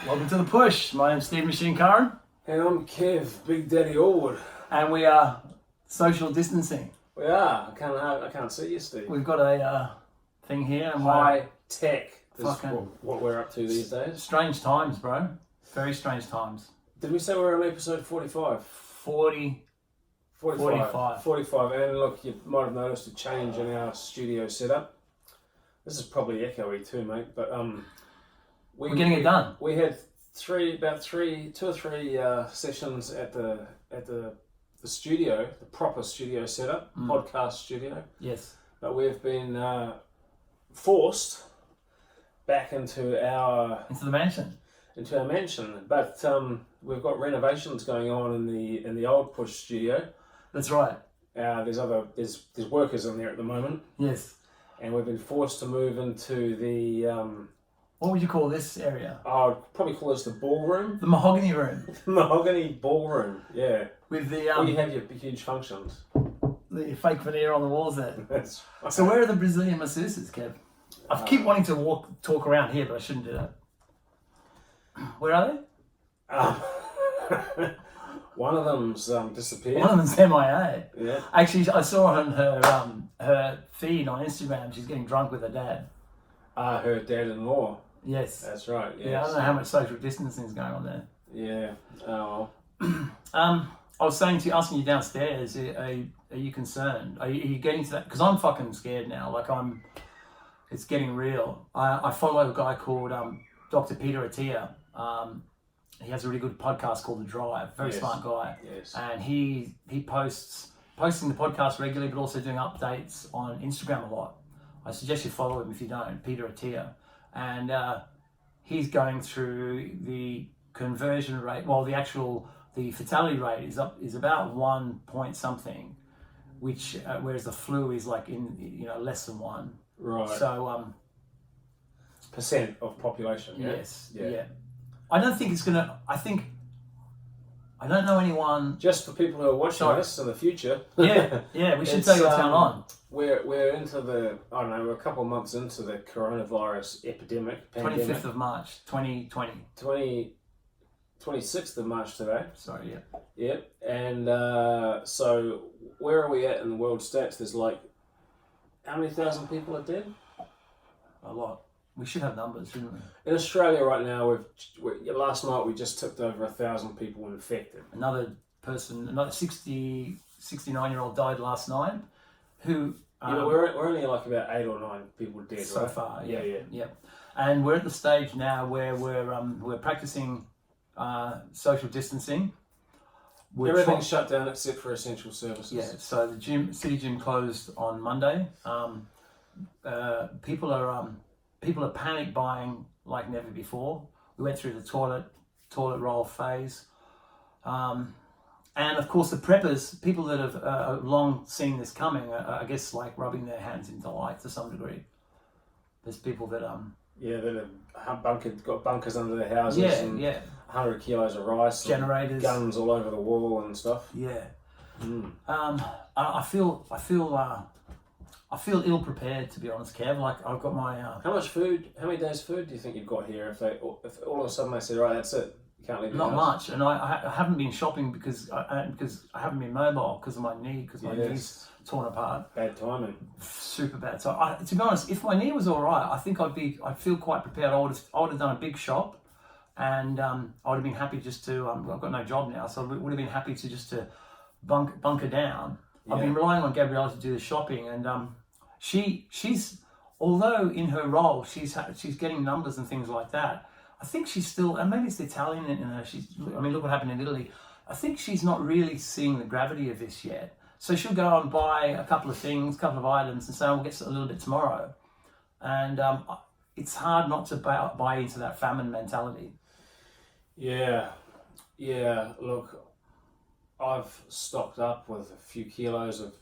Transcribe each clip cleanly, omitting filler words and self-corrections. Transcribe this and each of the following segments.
Welcome to the push. My name's Steve Machine Curran. And I'm Kev, Big Daddy Allwood. And we are social distancing. We are. I can't see you, Steve. We've got a thing here. And high tech is fucking what we're up to these days. Strange times, bro. Very strange times. Did we say we're on episode 45? 45. And look, you might have noticed a change in our studio setup. This is probably echoey too, mate. But we're getting it done. We had two or three sessions at the studio, the proper studio setup, podcast studio. Yes. But we've been forced back into our mansion. Into our mansion. But we've got renovations going on in the old push studio. That's right. There's workers in there at the moment. Yes. And we've been forced to move into the what would you call this area? I'd probably call this the ballroom. The mahogany room. The mahogany ballroom, yeah. With the where you have your huge functions. The fake veneer on the walls there. That's right. So where are the Brazilian masseuses, Kev? I keep wanting to talk around here, but I shouldn't do that. Where are they? One of them's disappeared. One of them's MIA. Yeah. Actually, I saw on her feed on Instagram, she's getting drunk with her dad. Her dad-in-law. Yes. That's right. Yes. Yeah, I don't know how much social distancing is going on there. Yeah. Oh. I was asking you downstairs, are you concerned? Are you getting to that? Because I'm fucking scared now. It's getting real. I follow a guy called Dr. Peter Attia. He has a really good podcast called The Drive. Very smart guy. Yes. And he posting the podcast regularly, but also doing updates on Instagram a lot. I suggest you follow him if you don't, Peter Attia. And he's going through the conversion rate. Well, the fatality rate is about 1 point something, which whereas the flu is like in less than 1. Right. So percent of population. Yeah? Yes. Yeah. I don't think it's gonna. I don't know anyone. Just for people who are watching this in the future. Yeah. We should tell you what's going on. We're into we're a couple of months into the coronavirus pandemic. 25th of March, 2020. 26th of March today. Sorry, yeah. Yep. And so where are we at in the world stats? There's how many thousand people are dead? A lot. We should have numbers, shouldn't we? In Australia right now, last night we just tipped over 1,000 people infected. Another 69-year-old died last night. Who? We're only about 8 or 9 people dead so far. Yeah. And we're at the stage now where we're practicing social distancing. Everything's shut down except for essential services. Yeah. So the city gym closed on Monday. People are panic buying like never before. We went through the toilet roll phase. And of course the preppers, people that have long seen this coming, I guess like rubbing their hands in delight to some degree. There's people that that have got bunkers under their houses. and 100 kilos of rice. Generators. Guns all over the wall and stuff. Yeah. I feel ill prepared, to be honest, Kev. Like I've got my. How many days food do you think you've got here? If all of a sudden they said, right, that's it, you can't leave the house? Not much, and I haven't been shopping because I haven't been mobile because of my knee, because my knee's torn apart. Bad timing. Super bad. So to be honest, if my knee was all right, I think I'd feel quite prepared. I would have done a big shop, and I would have been happy just to. I've got no job now, so I would have been happy to bunker down. Yeah. I've been relying on Gabriella to do the shopping, and she's although in her role she's getting numbers and things like that. I think she's still, and maybe it's the Italian in her. Look what happened in Italy. I think she's not really seeing the gravity of this yet. So she'll go and buy a couple of items, and say, we'll get a little bit tomorrow. And it's hard not to buy into that famine mentality. Yeah. Look, I've stocked up with a few kilos of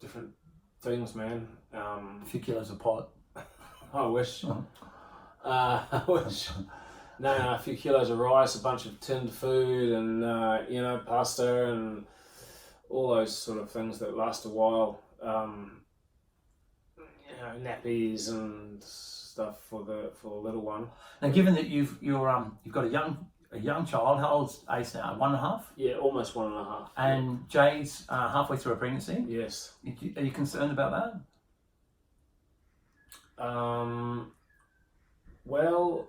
different things, man. A few kilos of pot. I wish. I wish. No, a few kilos of rice, a bunch of tinned food, and pasta, and all those sort of things that last a while. nappies and stuff for the little one. Now, given that you've got a young child, how old's Ace now? 1.5. Yeah, almost 1.5. And Jay's halfway through a pregnancy. Yes. Are you concerned about that? Well,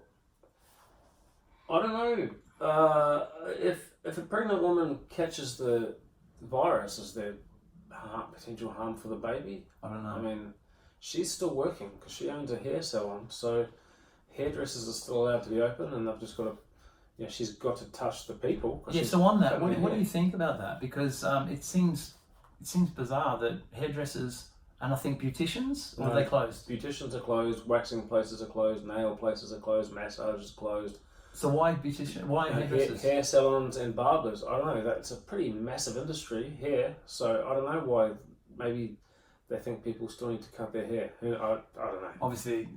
I don't know. If a pregnant woman catches the virus, is there potential harm for the baby? I don't know. I mean, she's still working because she owns a hair salon, so hairdressers are still allowed to be open, and they've just got to, she's got to touch the people. Yeah. So on that, what do you think about that? Because it seems bizarre that hairdressers and I think beauticians, or are they closed? Beauticians are closed, waxing places are closed, nail places are closed, massage is closed. So why beautician? Why hairdressers? Hair salons and barbers. I don't know. That's a pretty massive industry here. So I don't know why. Maybe they think people still need to cut their hair. I don't know. Obviously,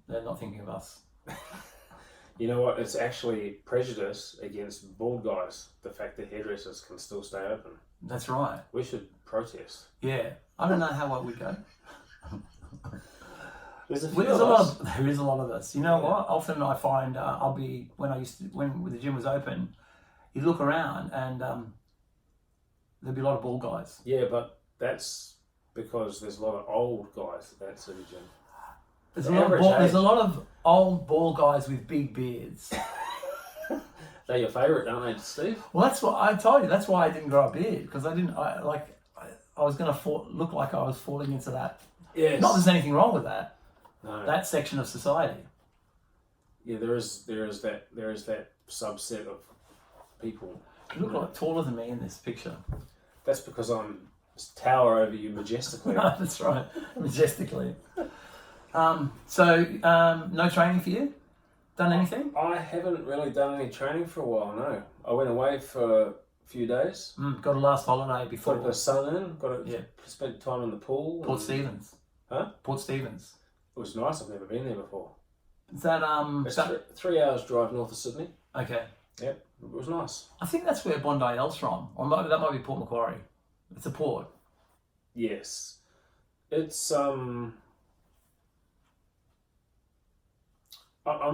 they're not thinking of us. You know what? It's actually prejudice against bald guys. The fact that hairdressers can still stay open. That's right. We should protest. Yeah. I don't know how well we go. There is a lot of us. You know what? Often I find when the gym was open, you look around and there'd be a lot of bald guys. Yeah, but that's because there's a lot of old guys that's in the gym. There's a lot of old bald guys with big beards. They're your favourite, aren't they, Steve? Well, that's what I told you. That's why I didn't grow a beard, because I was going to look like I was falling into that. Yes. Not that there's anything wrong with that. No. That section of society. Yeah, there is that subset of people. You look like taller than me in this picture. That's because I'm tower over you majestically. That's right, majestically. So no training for you? Done anything? I haven't really done any training for a while. No, I went away for a few days. Got a last holiday before. Got the sun in. Spent time in the pool. Port Stephens. Huh? Port Stephens. It was nice. I've never been there before. Is that It's 3 hours drive north of Sydney. Okay. Yep, it was nice. I think that's where Bondi L's from. Or that might be Port Macquarie. It's a port. Yes, it's I'm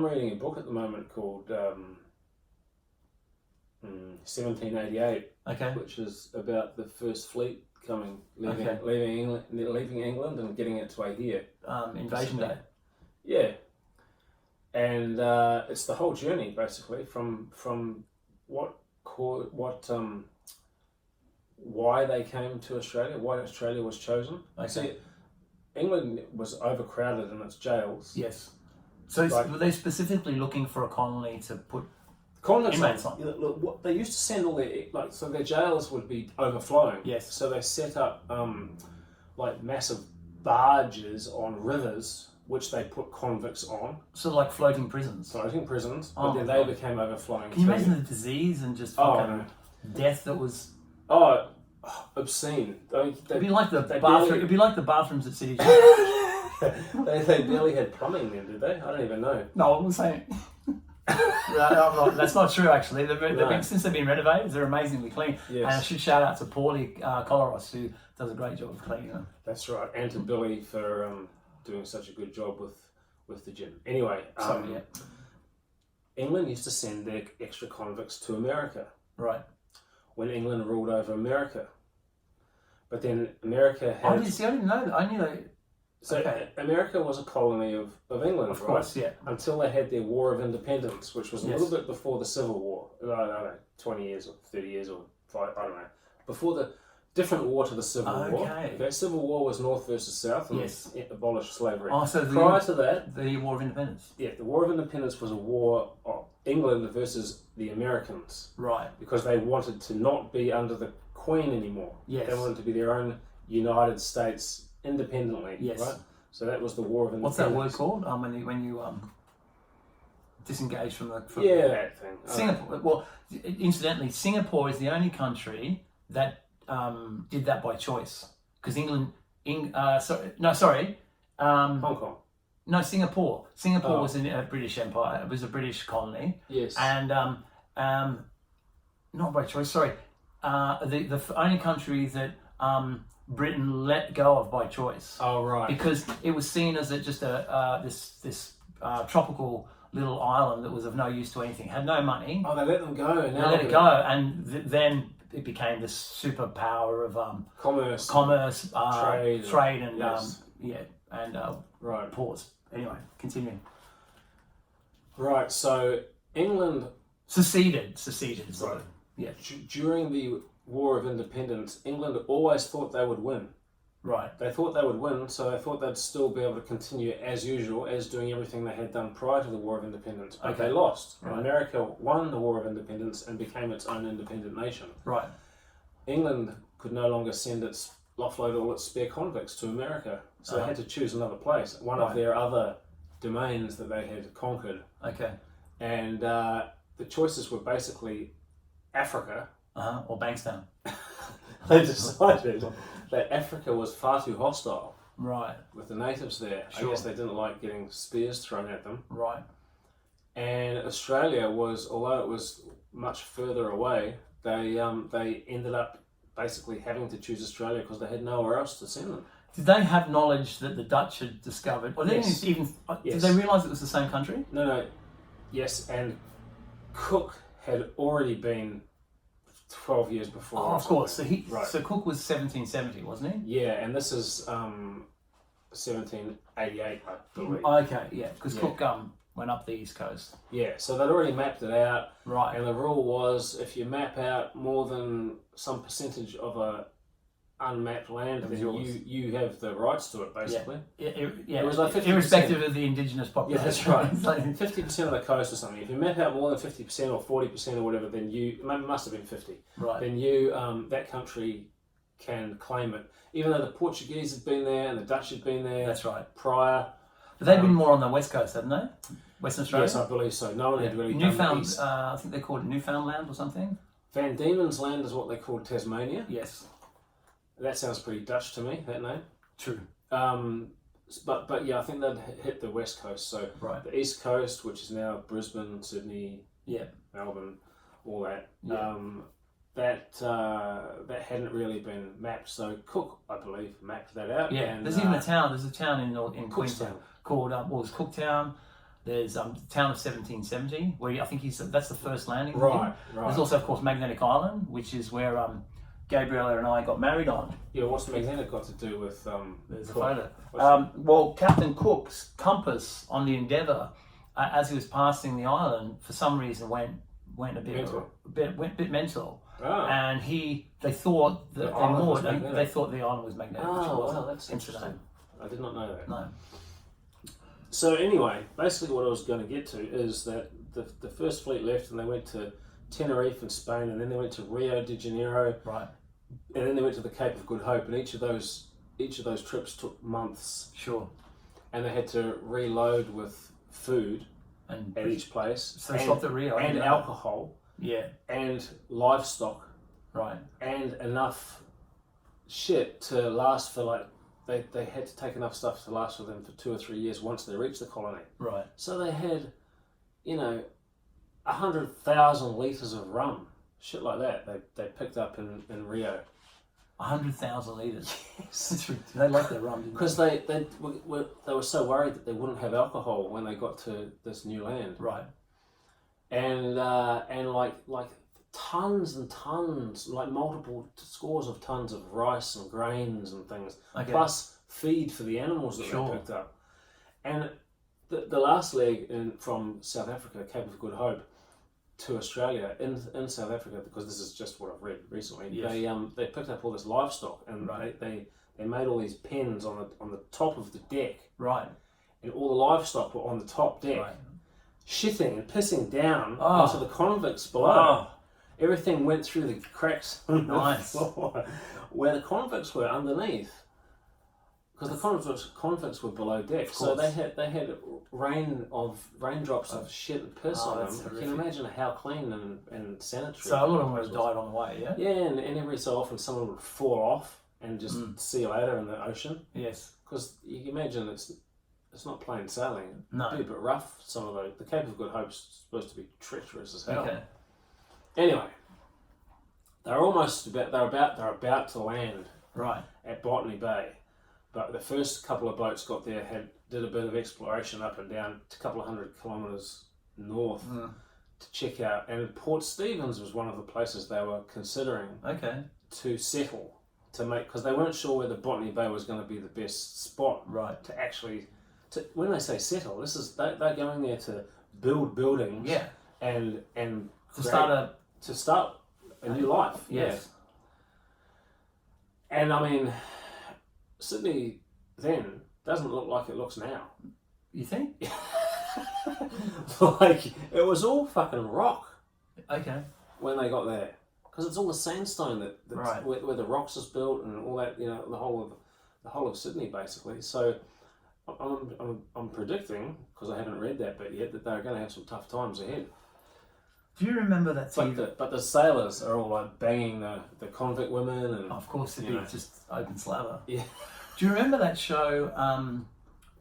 reading a book at the moment called 1788, Okay. which is about the first fleet leaving England and getting its way here. Invasion Day. Yeah, and it's the whole journey basically from why they came to Australia, why Australia was chosen. Okay. See, England was overcrowded in its jails. Yes. So were they specifically looking for a colony to put Convicts on? Look, they used to send all their jails would be overflowing. Yes. So they set up massive barges on rivers, which they put convicts on. So like floating prisons. Floating prisons, Oh, but then they became overflowing. Can you imagine the disease and just fucking death that was? Oh, obscene. It'd be like the bathroom. It'd be like the bathrooms at City Jail. they barely had plumbing then, did they? I don't even know. No, I'm saying. That's not true. Actually, since they've been renovated, they're amazingly clean. Yes. And I should shout out to Paulie Coloros, who does a great job of cleaning them. That's right, and to Billy for doing such a good job with the gym. Anyway, England used to send their extra convicts to America. Right. When England ruled over America, but then America had. I didn't know that. I knew they. So okay. America was a colony of England, of course, right? Yeah. Until they had their War of Independence, which was a Yes. little bit before the Civil War. I don't know, 20 years or 30 years or 5, I don't know. Before the different war to the Civil War. Okay. Civil War was North versus South and abolished slavery. Oh, so prior to that, the War of Independence. Yeah, the War of Independence was a war of England versus the Americans. Right. Because they wanted to not be under the Queen anymore. Yes. They wanted to be their own United States independently. Yes. Right? So that was the War of Independence. What's that word called? When you disengage from the that thing. Singapore. Well, incidentally, Singapore is the only country that did that by choice, because Hong Kong. No, Singapore. Singapore was in a British Empire. It was a British colony. Yes. And not by choice. Sorry, the only country that Britain let go of by choice. Oh, right. Because it was seen as just this tropical little island that was of no use to anything, had no money. Oh, they let them go. They let it go, and then it became this superpower of commerce, trade, and yes. right. Ports. Anyway, continuing. Right. So England seceded. Right. Yeah. During the War of Independence, England always thought they would win. Right. They thought they would win, so they thought they'd still be able to continue as usual, as doing everything they had done prior to the War of Independence. But they lost. Right. America won the War of Independence and became its own independent nation. Right. England could no longer offload all its spare convicts to America, so they had to choose another place, one of their other domains that they had conquered. Okay. And the choices were basically Africa. Or Bankstown. They decided that Africa was far too hostile. Right. With the natives there. Sure. I guess they didn't like getting spears thrown at them. Right. And Australia was, although it was much further away, they ended up basically having to choose Australia because they had nowhere else to send them. Did they have knowledge that the Dutch had discovered? Or Yes. Did they realise it was the same country? No. Yes, and Cook had already been 12 years before. Oh, of course. So So Cook was 1770, wasn't he? Yeah, and this is 1788, I believe. Okay, yeah, because Cook went up the east coast. Yeah, so they'd already mapped it out. Right. And the rule was if you map out more than some percentage of a unmapped land, then you have the rights to it, basically. It was like 50%. Irrespective of the indigenous population. Yeah, that's right. 50% of the coast or something. If you map out more than 50% or 40% or whatever, then it must have been 50. Right. Then that country can claim it. Even though the Portuguese had been there and the Dutch had been there. That's right. Prior. But they'd been more on the west coast, hadn't they? Western Australia? Yes, I believe so. No one had really done the east. I think they called it Newfoundland or something. Van Diemen's Land is what they called Tasmania. Yes. That sounds pretty Dutch to me, that name. True. But yeah, I think they'd hit the west coast. So the east coast, which is now Brisbane, Sydney, Melbourne, all that. Yeah. That hadn't really been mapped. So Cook, I believe, mapped that out. Yeah. And, there's even a town. There's a town in Queensland called there's Cooktown. There's town of 1770 where I think that's the first landing. Right. There's also, of course, Magnetic Island, which is where Gabriella and I got married on. Yeah, what's Magnetic got to do with There's a photo. Well, Captain Cook's compass on the Endeavour, as he was passing the island, for some reason went a bit mental. Oh. And they thought that they thought the island was magnetic. Oh, wow, that's interesting. I did not know that. No. So anyway, basically what I was going to get to is that the first fleet left and they went to Tenerife in Spain, and then they went to Rio de Janeiro. Right. And then they went to the Cape of Good Hope, and each of those trips took months. Sure. And they had to reload with food at each place. So they stopped at Rio. And alcohol. Yeah. And livestock. Right. And enough shit to last for they had to take enough stuff to last for them for 2 or 3 years once they reached the colony. Right. So they had, 100,000 litres of rum. Shit like that. They picked up in Rio. 100,000 litres. Yes. They liked their rum, didn't they? Because they were so worried that they wouldn't have alcohol when they got to this new land. Right. And like tons and tons, like multiple scores of tons of rice and grains and things, plus feed for the animals that they picked up. And the last leg from South Africa, Cape of Good Hope, to Australia in South Africa, because this is just what I've read recently. Yes. They picked up all this livestock and they made all these pens on the top of the deck. Right. And all the livestock were on the top deck. Right. Shitting and pissing down onto the convicts below. Everything went through the cracks on the floor where the convicts were underneath. Because the convicts were below deck, so they had raindrops of shit and piss on them. Horrific. You can imagine how clean and sanitary. So a lot of them would have died on the way, yeah? Yeah, and every so often someone would fall off and just see you later in the ocean. Yes. Because you can imagine it's not plain sailing. No. It's a bit rough. Some of the Cape of Good Hope's supposed to be treacherous as hell. Okay. Anyway, they're about to land Right. at Botany Bay. But the first couple of boats got there, did a bit of exploration up and down a couple of 100 kilometres north to check out. And Port Stephens was one of the places they were considering to settle, to make, because they weren't sure whether Botany Bay was going to be the best spot to actually, when they say settle, this is they're going there to build buildings and to start a new life. Yes. And I mean, Sydney then doesn't look like it looks now. You think? Like, it was all fucking rock. Okay. When they got there. Because it's all the sandstone where the rocks is built and all that, you know, the whole of Sydney basically. So I'm predicting, because I haven't read that bit yet, that they're going to have some tough times ahead. Do you remember that TV? But the sailors are all like banging the convict women, and of course it'd be just open slather. Yeah. Do you remember that show?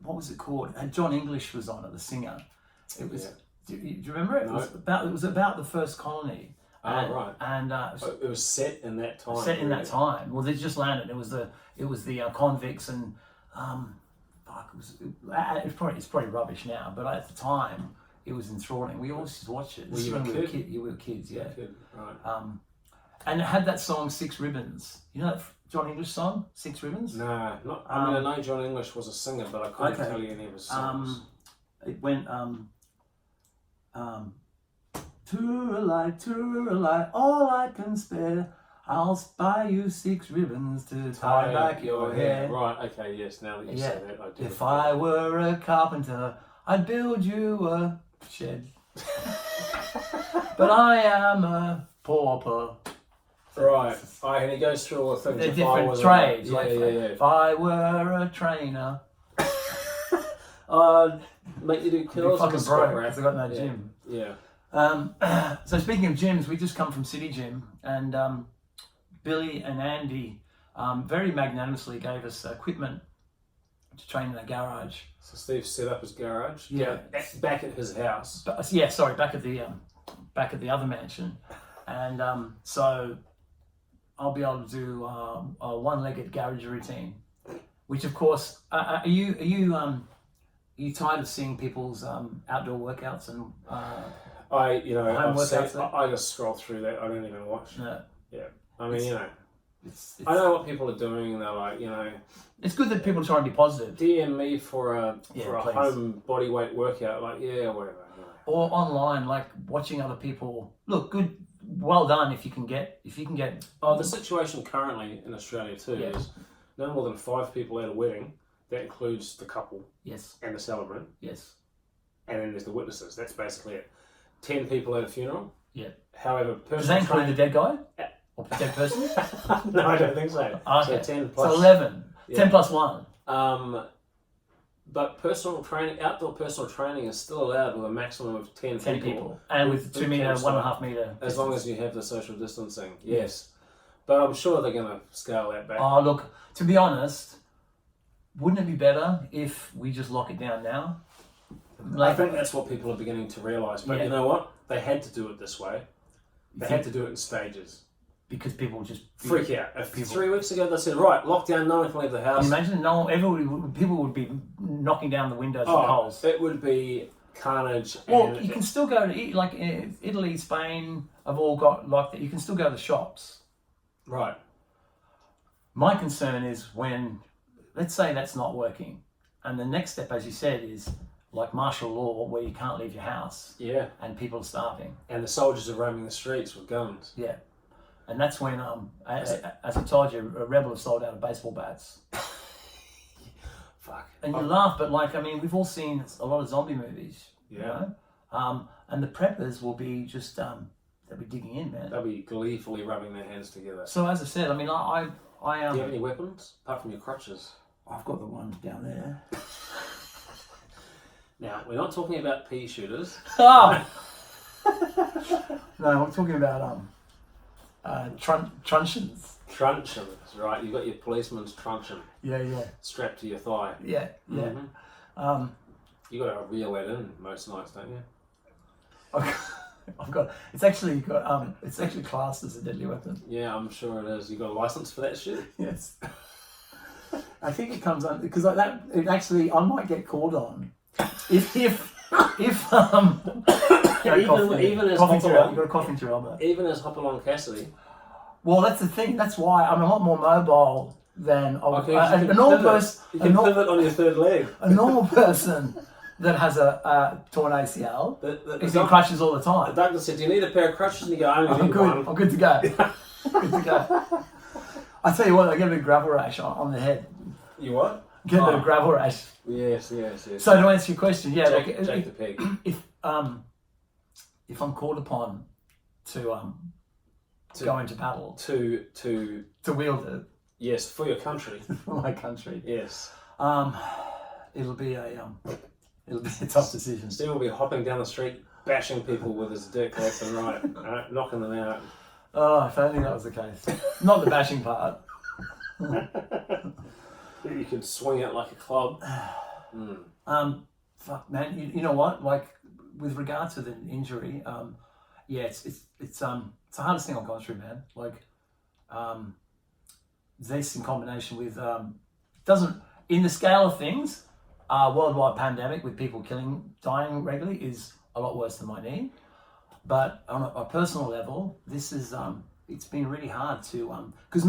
What was it called? And John English was on it, the singer. It was. Do you remember it? No. It was about the first colony. Right. And it was set in that time. Set in that time. Well, they just landed. It was the convicts and it's probably rubbish now, but at the time it was enthralling. We always used to watch it. You were kids, yeah. Kid, right. And it had that song Six Ribbons. You know that John English song, Six Ribbons? No, not. I mean, I know John English was a singer, but I couldn't tell you any of his songs. It went Touralite, all I can spare. I'll buy you 6 ribbons to tie back your hair. Right, okay, yes, now that you say that, I do. If I were a carpenter, I'd build you a shed. But I am a pauper. Right, and he goes through all the things. They're different trades. If I were a trainer, I'd make you do curls. I'd be fucking broke because I got no gym. Yeah. So speaking of gyms, we just come from City Gym, and Billy and Andy very magnanimously gave us equipment to train in their garage. So Steve set up his garage. Yeah, back at his house. Back at the other mansion, and so I'll be able to do a one-legged garage routine, which of course, are you tired of seeing people's outdoor workouts and I just scroll through that. I don't even watch. No. Yeah. I mean, I know what people are doing, and they're like, it's good that people try and be positive. DM me for a home body weight workout, like whatever. Or online, like watching other people. Look, good, well done if you can get. Oh, the situation currently in Australia too is no more than 5 people at a wedding. That includes the couple. Yes. And the celebrant. Yes. And then there's the witnesses. That's basically it. 10 people at a funeral. Yeah. However, does that include the dead guy? Or the dead person? No, I don't think so. Okay. So 10 plus. So 11. Yeah. 10 plus 1. But outdoor personal training is still allowed with a maximum of 10 people. And with 2 metre, 1.5 metre. As long as you have the social distancing. Yes. But I'm sure they're going to scale that back. Oh, look, to be honest, wouldn't it be better if we just lock it down now? I think that's what people are beginning to realise. But you know what? They had to do it this way. They had to do it in stages. Because people just freak out. 3 weeks ago they said, right, lockdown, no one can leave the house. Can you imagine? People would be knocking down the windows with poles. It would be carnage. Well, you can still go to, like Italy, Spain, have all got like that. You can still go to the shops. Right. My concern is when, let's say that's not working. And the next step, as you said, is like martial law where you can't leave your house. Yeah. And people are starving. And the soldiers are roaming the streets with guns. Yeah. And that's when, as I told you, a rebel has sold out of baseball bats. Fuck. And you laugh, but we've all seen a lot of zombie movies. Yeah. You know? And the preppers will be just, they'll be digging in, man. They'll be gleefully rubbing their hands together. So as I said, I do you have any weapons apart from your crutches? I've got the one down there. Now, we're not talking about pea shooters. Oh! No, we're talking about truncheons. Truncheons, right? You've got your policeman's truncheon. Yeah. Strapped to your thigh. Yeah. Mm-hmm. You got to reel that in most nights, don't you? I've It's actually classed as a deadly weapon. Yeah, I'm sure it is. You got a license for that shit? Yes. I think it comes under because like that. It actually, I might get called on if even as Hopalong, you got a cough into your elbow. Even as Hopalong Cassidy. Well, that's the thing. That's why I'm a lot more mobile than a normal person. You can pivot on your third leg. A normal person that has a torn ACL is in crutches all the time. The doctor said, "Do you need a pair of crutches?" And you go, "I'm good. I'm good to go. Good to go." I tell you what, I get a bit of gravel rash on the head. You what? Get a bit of gravel rash. Yes. So to answer your question, yeah, Jake the pig. If I'm called upon to go into battle, to wield it, yes, for your country, for my country, yes, it'll be a tough decision. Steve will be hopping down the street, bashing people with his dick left and right, knocking them out. Oh, if only that was the case. Not the bashing part. You could swing it like a club. Fuck, man. You know what? Like with regard to the injury, yeah, it's the hardest thing I've gone through, man. Like, this in combination with doesn't in the scale of things, worldwide pandemic with people dying regularly is a lot worse than my knee. But on a personal level, this is it's been really hard to because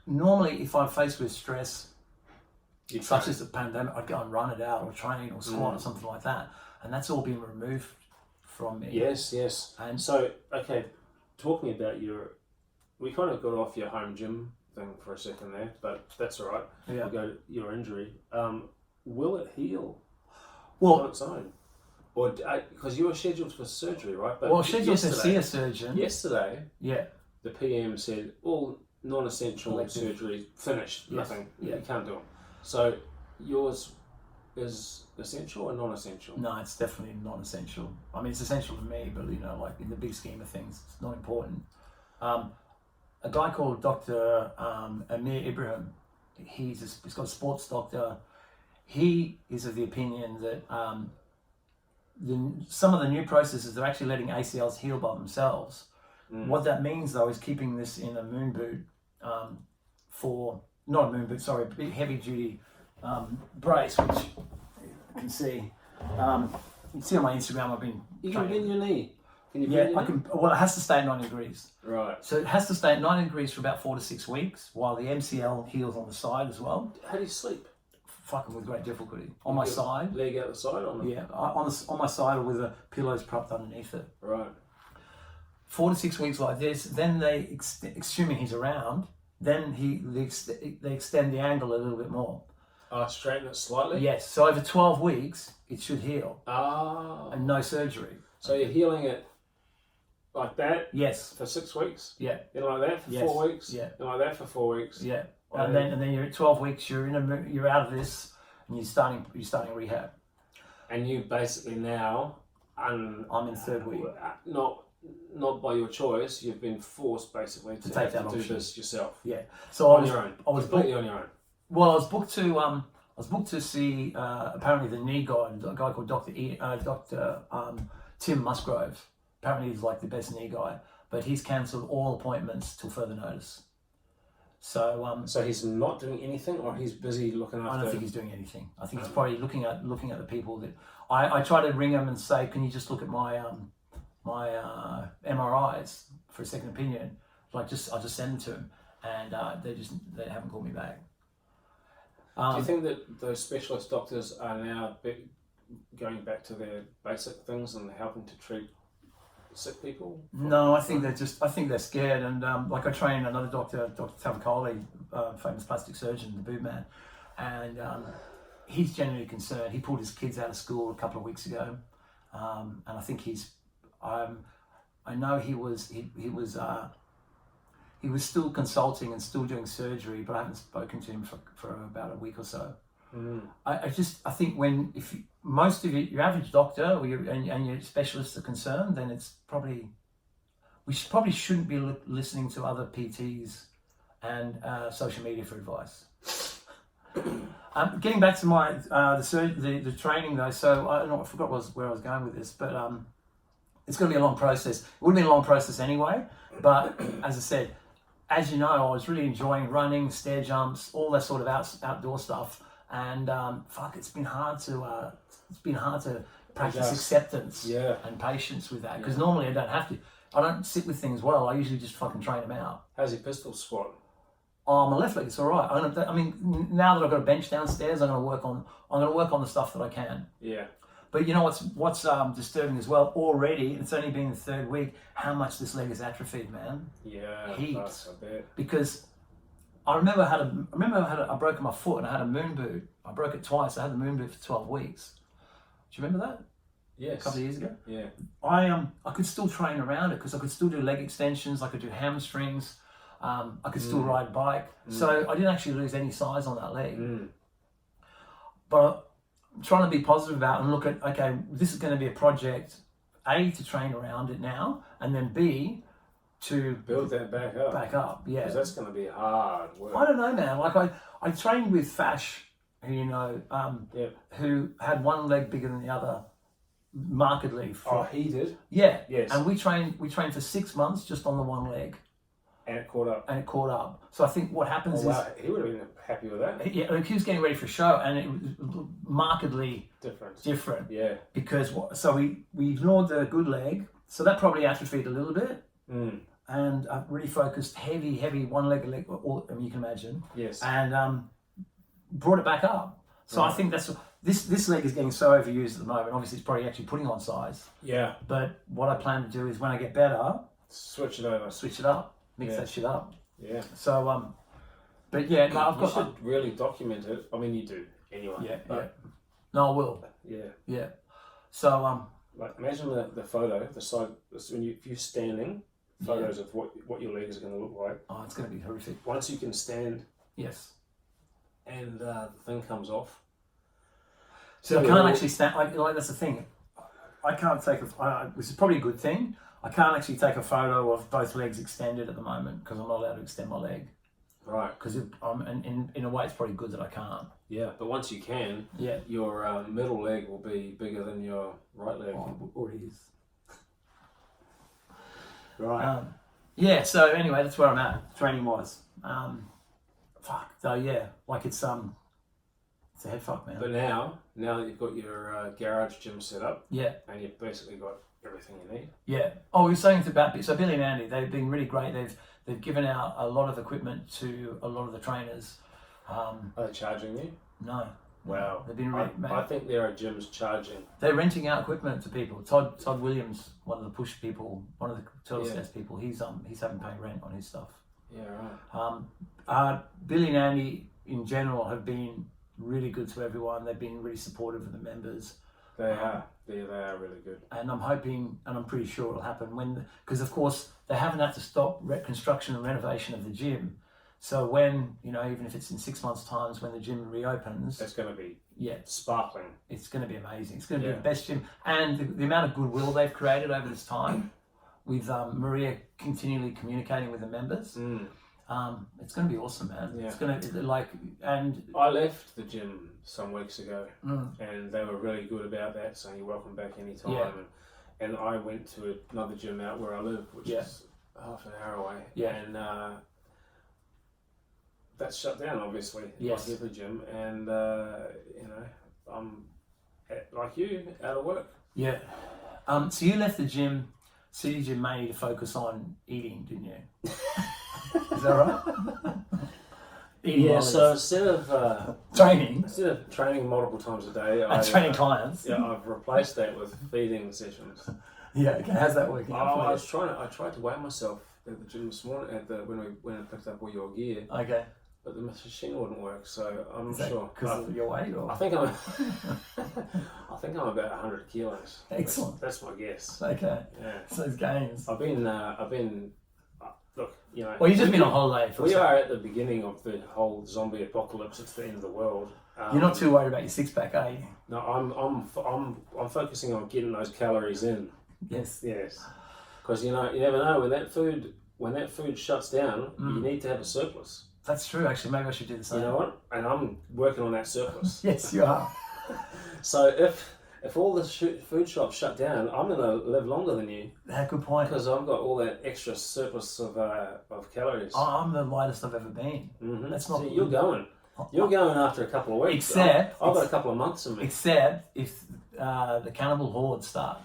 normally if I'm faced with stress such as the pandemic, I'd go and run it out or train or squat or something like that, and that's all been removed from me. Yes. And so, okay, talking about we kind of got off your home gym thing for a second there, but that's all right. Yeah. We'll go to your injury. Will it heal on its own? Or because you were scheduled for surgery, right? But scheduled to see a surgeon. Yesterday, yeah, the PM said all non-essential surgeries finished. Yes. Nothing. Yeah. You can't do them. So yours is essential or non-essential? No, it's definitely non-essential. I mean, it's essential to me, but like in the big scheme of things, it's not important. A guy called Dr. Amir Ibrahim, he's got a sports doctor. He is of the opinion that some of the new processes, they're actually letting ACLs heal by themselves. What that means, though, is keeping this in a moon boot not a moon boot, sorry, a big heavy-duty brace, which you can see. You can see on my Instagram, I've been... You can bend your knee. Can you bend your knee? I can. Well, it has to stay at 90 degrees. Right. So it has to stay at 90 degrees for about 4 to 6 weeks, while the MCL heals on the side as well. How do you sleep? Fucking with great difficulty. On my side. Leg out the side? On my side or with the pillows propped underneath it. Right. 4 to 6 weeks like this, then they, assuming he's around, then they extend the angle a little bit more. Straighten it slightly? Yes. So over 12 weeks, it should heal. And no surgery. So you're healing it like that? Yes. For 6 weeks? Yeah. Then like that for 4 weeks? Yeah. Then like that for 4 weeks? Yeah. And then you're at 12 weeks. You're out of this, and you're starting rehab. And you basically now, I'm in third week. Not by your choice. You've been forced basically to take that do this yourself. Yeah. So on your own. I was completely on your own. Well, I was booked to see apparently the knee guy, a guy called Dr. Tim Musgrove. Apparently he's like the best knee guy, but he's cancelled all appointments till further notice. So so he's not doing anything, or he's busy looking after. I don't think he's doing anything. I think he's probably looking at the people that I try to ring him and say, can you just look at my MRIs for a second opinion? Like I'll just send them to him, and they haven't called me back. Do you think that those specialist doctors are now going back to their basic things and helping to treat sick people? No, I think they're scared. And like I train another doctor, Dr. Tavakoli, famous plastic surgeon, the boob man, and he's genuinely concerned. He pulled his kids out of school a couple of weeks ago, and I think I know he was still consulting and still doing surgery, but I haven't spoken to him for about a week or so. I think if most of your average doctor or and your specialists are concerned, then it's probably we shouldn't be listening to other PTs and social media for advice. Getting back to my the training though, so I forgot where I was going with this, but it's going to be a long process. It would have been a long process anyway, but as I said, as you know, I was really enjoying running, stair jumps, all that sort of outdoor stuff, and it's been hard to practice acceptance and patience with that, because normally I don't have to. I don't sit with things well. I usually just fucking train them out. How's your pistol squat? Oh, my left leg, it's all right. I mean, now that I've got a bench downstairs, I'm going to work on the stuff that I can. Yeah. But you know what's disturbing as well? Already, it's only been the 3rd week. How much this leg is atrophied, man? Yeah, heaps. I bet. Because I remember I broke my foot and I had a moon boot. I broke it twice. I had the moon boot for 12 weeks. Do you remember that? Yes. A couple of years ago. Yeah. I could still train around it because I could still do leg extensions. I could do hamstrings. I could still ride bike. So I didn't actually lose any size on that leg. But I'm trying to be positive about it and look at, okay, this is going to be a project, A, to train around it now, and then B, to build that back up. Yeah. Because that's going to be hard work. I don't know, man. Like I trained with Fash, who you know, who had one leg bigger than the other, markedly. He did? Yeah. Yes. And we trained for 6 months just on the one leg. And it caught up. So I think what happens is... he would have been happy with that. Yeah, like he was getting ready for a show, and it was markedly different. Yeah. Because, we ignored the good leg, so that probably atrophied a little bit. And I really focused heavy one-legged leg, you can imagine. Yes. And brought it back up. So I think that's... This leg is getting so overused at the moment. Obviously, it's probably actually putting on size. Yeah. But what I plan to do is when I get better... Switch it over. Switch it up. Mix that shit up. Yeah. So, but yeah, no, you should really document it. I mean, you do anyway. Yeah. No, I will. Yeah. Yeah. So, like imagine the photo, the side if you're standing, photos of what your legs are going to look like. Oh, it's going to be horrific. Once you can stand. Yes. And the thing comes off. So I can't actually stand. Like that's the thing. I can't take which is probably a good thing. I can't actually take a photo of both legs extended at the moment because I'm not allowed to extend my leg. Right. Because in a way, it's probably good that I can't. Yeah, but once you can, your middle leg will be bigger than your right leg. Oh, it already is. Right. Yeah. So anyway, that's where I'm at training wise. So yeah, like it's a head fuck, man. But now that you've got your garage gym set up, and you've basically got everything you need. Yeah. Oh, we were saying about Billy and Andy. They've been really great. They've given out a lot of equipment to a lot of the trainers. Are they charging you? No. Wow. They've been really. I think there are gyms charging. They're renting out equipment to people. Todd Williams, one of the push people, one of the turtle stairs people. He's having to pay rent on his stuff. Yeah. Right. Billy and Andy in general have been really good to everyone. They've been really supportive of the members. They are. They are really good. And I'm hoping, and I'm pretty sure it'll happen because of course they haven't had to stop construction and renovation of the gym. So when, even if it's in 6 months' time, when the gym reopens, it's going to be sparkling. It's going to be amazing. It's going to be the best gym, and the amount of goodwill they've created over this time, with Maria continually communicating with the members. It's going to be awesome, man. Yeah. It's going to and I left the gym some weeks ago, and they were really good about that, saying you're welcome back anytime. Yeah. And I went to another gym out where I live, which is half an hour away. Yeah. And that's shut down, obviously, yes. like every gym. And I'm like you, out of work. Yeah. So you left the gym, City Gym, mainly to focus on eating, didn't you? Is that right? Yeah, so instead of training multiple times a day, training clients. Yeah, I've replaced that with feeding sessions. Yeah, okay. How's that working? I tried to weigh myself at the gym this morning when I picked up all your gear. Okay. But the machine wouldn't work, so I'm not sure. Because of your weight, or? I think I'm about 100 kilos. Excellent. That's my guess. Okay. Yeah. So those gains. I've been. Look, Well, you've just been on holiday. We are at the beginning of the whole zombie apocalypse. It's the end of the world. You're not too worried about your six pack, are you? No, I'm focusing on getting those calories in. Yes. Yes. Because you never know when that food shuts down. You need to have a surplus. That's true. Actually, maybe I should do the same. You know what? And I'm working on that surplus. Yes, you are. So if if all the food shops shut down, I'm going to live longer than you. Good point. Because I've got all that extra surplus of calories. I'm the lightest I've ever been. Mm-hmm. That's not. So you're going. You're going after a couple of weeks. Except I've got a couple of months in me. Except if the cannibal horde start,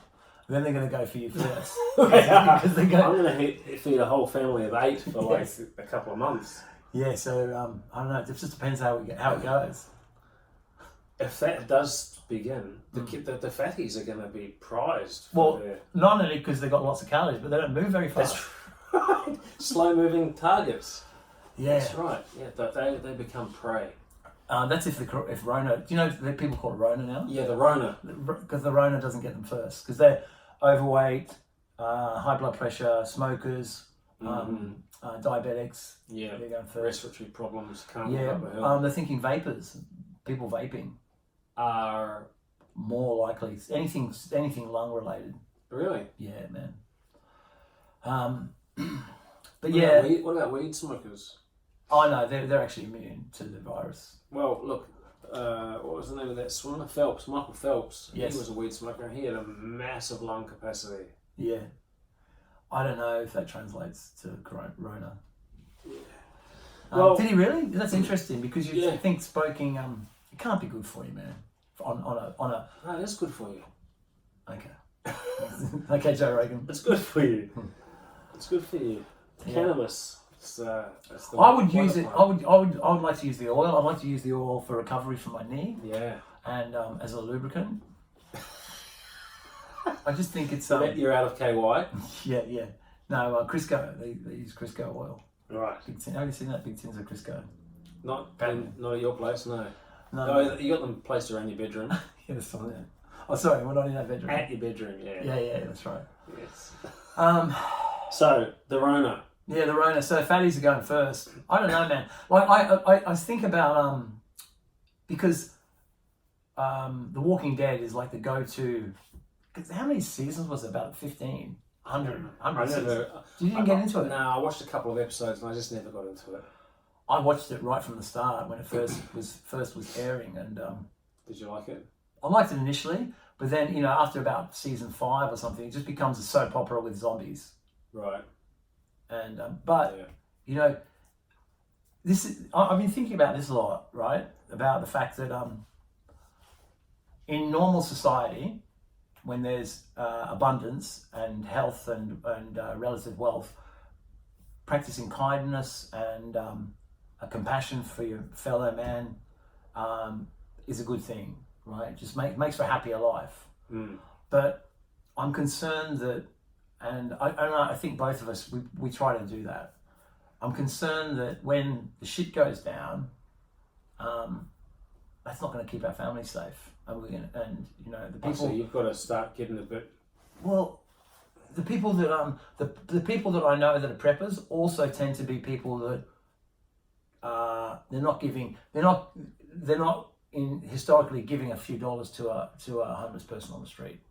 then they're going to go for you first. Because I'm going to feed a whole family of 8 for like a couple of months. Yeah, so I don't know. It just depends how it goes. If that does begin, the fatties are going to be prized. Well, not only because they've got lots of calories, but they don't move very fast. That's right. Slow moving targets. Yeah, that's right. Yeah, they become prey. That's if Rona. Do you know that people call it Rona now? Yeah, the Rona. Because the Rona doesn't get them first because they're overweight, high blood pressure, smokers, diabetics. Yeah, they're going first. Respiratory problems. Can't walk up a hill. They're thinking vapors. People vaping are more likely. Anything lung related. Really? Yeah, man. But what about weed smokers? Oh no, they're actually immune to the virus. Well, look, what was the name of that swimmer? Phelps, Michael Phelps. Yes. He was a weed smoker and he had a massive lung capacity. Yeah. I don't know if that translates to Corona. Yeah. Well, did he really? That's interesting because you think smoking it can't be good for you, man. On a. No, it is good for you. Okay. Okay, Joe Rogan. It's good for you. It's good for you. Cannabis. I would use it. I would like to use the oil. I'd like to use the oil for recovery from my knee. Yeah. And as a lubricant. I just think it's you're out of KY. Yeah. No, Crisco. They use Crisco oil. Right. Big tin. Have you seen that? Big tins of Crisco. Not at your place, no. No. You got them placed around your bedroom. Yeah, that's fine. Yeah. Oh, sorry, we're not in that bedroom. At your bedroom, yeah. Yeah, that's right. Yes. So the Rona. Yeah, the Rona. So fatties are going first. I don't know, man. Like I think about because The Walking Dead is like the go-to. How many seasons was it? About 15, 100 seasons. You didn't get into it? No, I watched a couple of episodes and I just never got into it. I watched it right from the start when it first was airing, and did you like it? I liked it initially, but then after about season 5 or something, it just becomes a soap opera with zombies. Right. And this is I've been thinking about this a lot, right? About the fact that in normal society, when there's abundance and health and relative wealth, practicing kindness and a compassion for your fellow man is a good thing, right? It just makes for a happier life. Mm. But I'm concerned that, and I think both of us, we try to do that. I'm concerned that when the shit goes down, that's not going to keep our family safe. And the people. So you've got to start getting a bit. Well, the people that the people that I know that are preppers also tend to be people that they're not historically giving a few dollars to a homeless person on the street.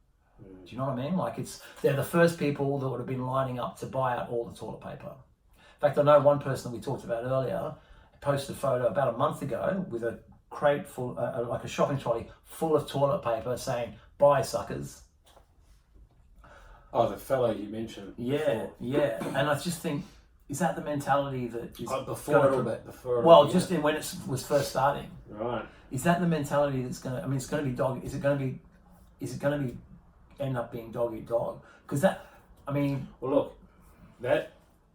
Mm. Do you know what I mean? Like they're the first people that would have been lining up to buy out all the toilet paper. In fact, I know one person that we talked about earlier posted a photo about a month ago with a crate full, like a shopping trolley full of toilet paper, saying "Buy, suckers." Oh, the fellow you mentioned. Yeah, and I just think, is that the mentality that is before? When it was first starting. Right. Is that the mentality that's going to? I mean, it's going to be dog. Is it going to be end up being dog eat dog? Because that, I mean. Well, look, that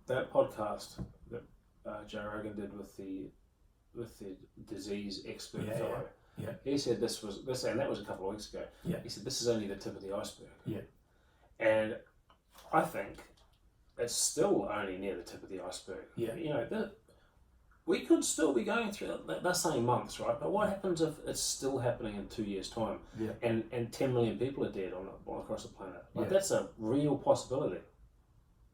podcast that Joe Rogan did with the disease expert fellow. Yeah. He said this, and that was a couple of weeks ago. Yeah. He said this is only the tip of the iceberg. Yeah. And I think it's still only near the tip of the iceberg. Yeah. We could still be going through that. They're saying months, right? But what happens if it's still happening in 2 years' time? Yeah. And 10 million people are dead all across the planet. Like that's a real possibility.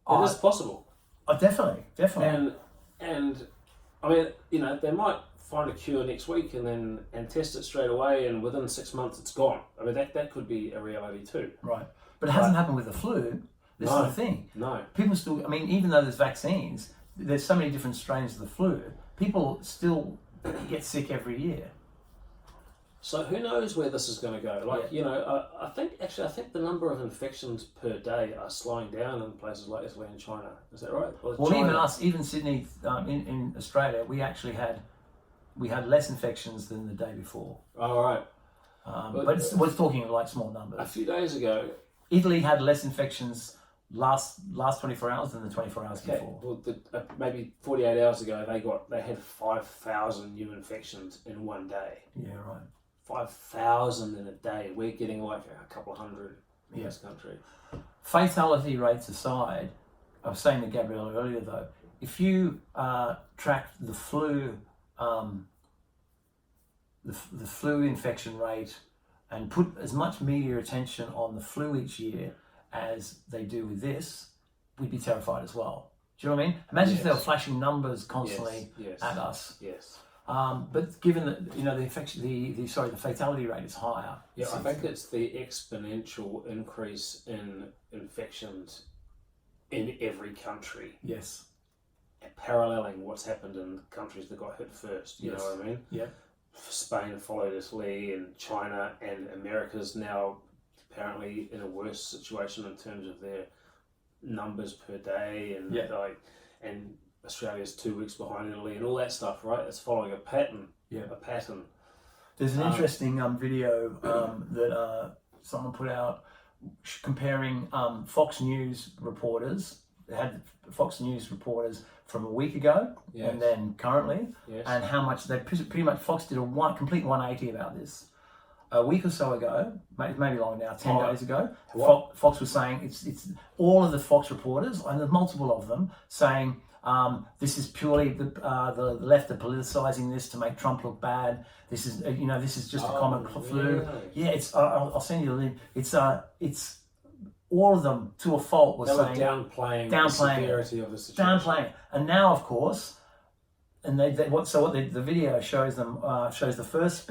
It is possible. Oh, definitely. And I mean, they might find a cure next week and test it straight away, and within 6 months it's gone. I mean, that could be a reality too. Right. But it hasn't happened with the flu. This is the thing. No. People still, I mean, even though there's vaccines, there's so many different strains of the flu, people still get sick every year. So who knows where this is going to go? Like, I think the number of infections per day are slowing down in places like Italy and China. Is that right? Well, China, even Sydney, in Australia, we actually had less infections than the day before. Oh, right. But we're talking like small numbers. A few days ago, Italy had less infections last 24 hours than the 24 hours before. Well, maybe 48 hours ago, they had 5,000 new infections in one day. Yeah, right. 5,000 in a day. We're getting like a couple hundred in this country. Fatality rates aside, I was saying to Gabrielle earlier though, if you track the flu, the flu infection rate, and put as much media attention on the flu each year as they do with this, we'd be terrified as well. Do you know what I mean? Imagine if they were flashing numbers constantly at us. Yes. But given that the fatality rate is higher. Yeah, I think it's the exponential increase in infections in every country. Yes. Paralleling what's happened in countries that got hit first. You know what I mean? Yeah. Spain followed Italy, and China and America's now apparently in a worse situation in terms of their numbers per day, and and Australia's 2 weeks behind Italy and all that stuff, right? It's following a pattern. Yeah. A pattern. There's an interesting video that someone put out comparing Fox News reporters. They had Fox News reporters from a week ago and then currently, and how much they pretty much Fox did a complete 180 about this. A week or so ago, maybe longer now, 10 days ago, Fox was saying it's all of the Fox reporters, and there's multiple of them, saying this is purely the left are politicizing this to make Trump look bad. This is this is just a common flu. Yeah, it's I'll send you the link. It's all of them to a fault were saying downplaying the severity of the situation. Downplaying, and now of course. And the video shows them shows the first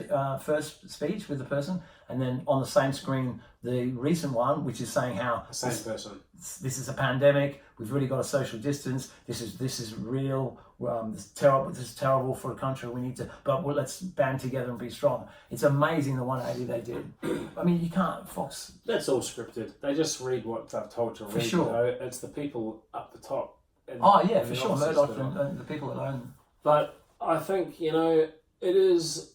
speech with the person, and then on the same screen the recent one, which is saying how this is a pandemic. We've really got a social distance. This is real. This is terrible for a country. We need to, but let's band together and be strong. It's amazing the 180 they did. I mean, you can't Fox. That's all scripted. They just read what they're told to read. For sure, it's the people up the top. For sure, Murdoch and the people that own. But I think, it is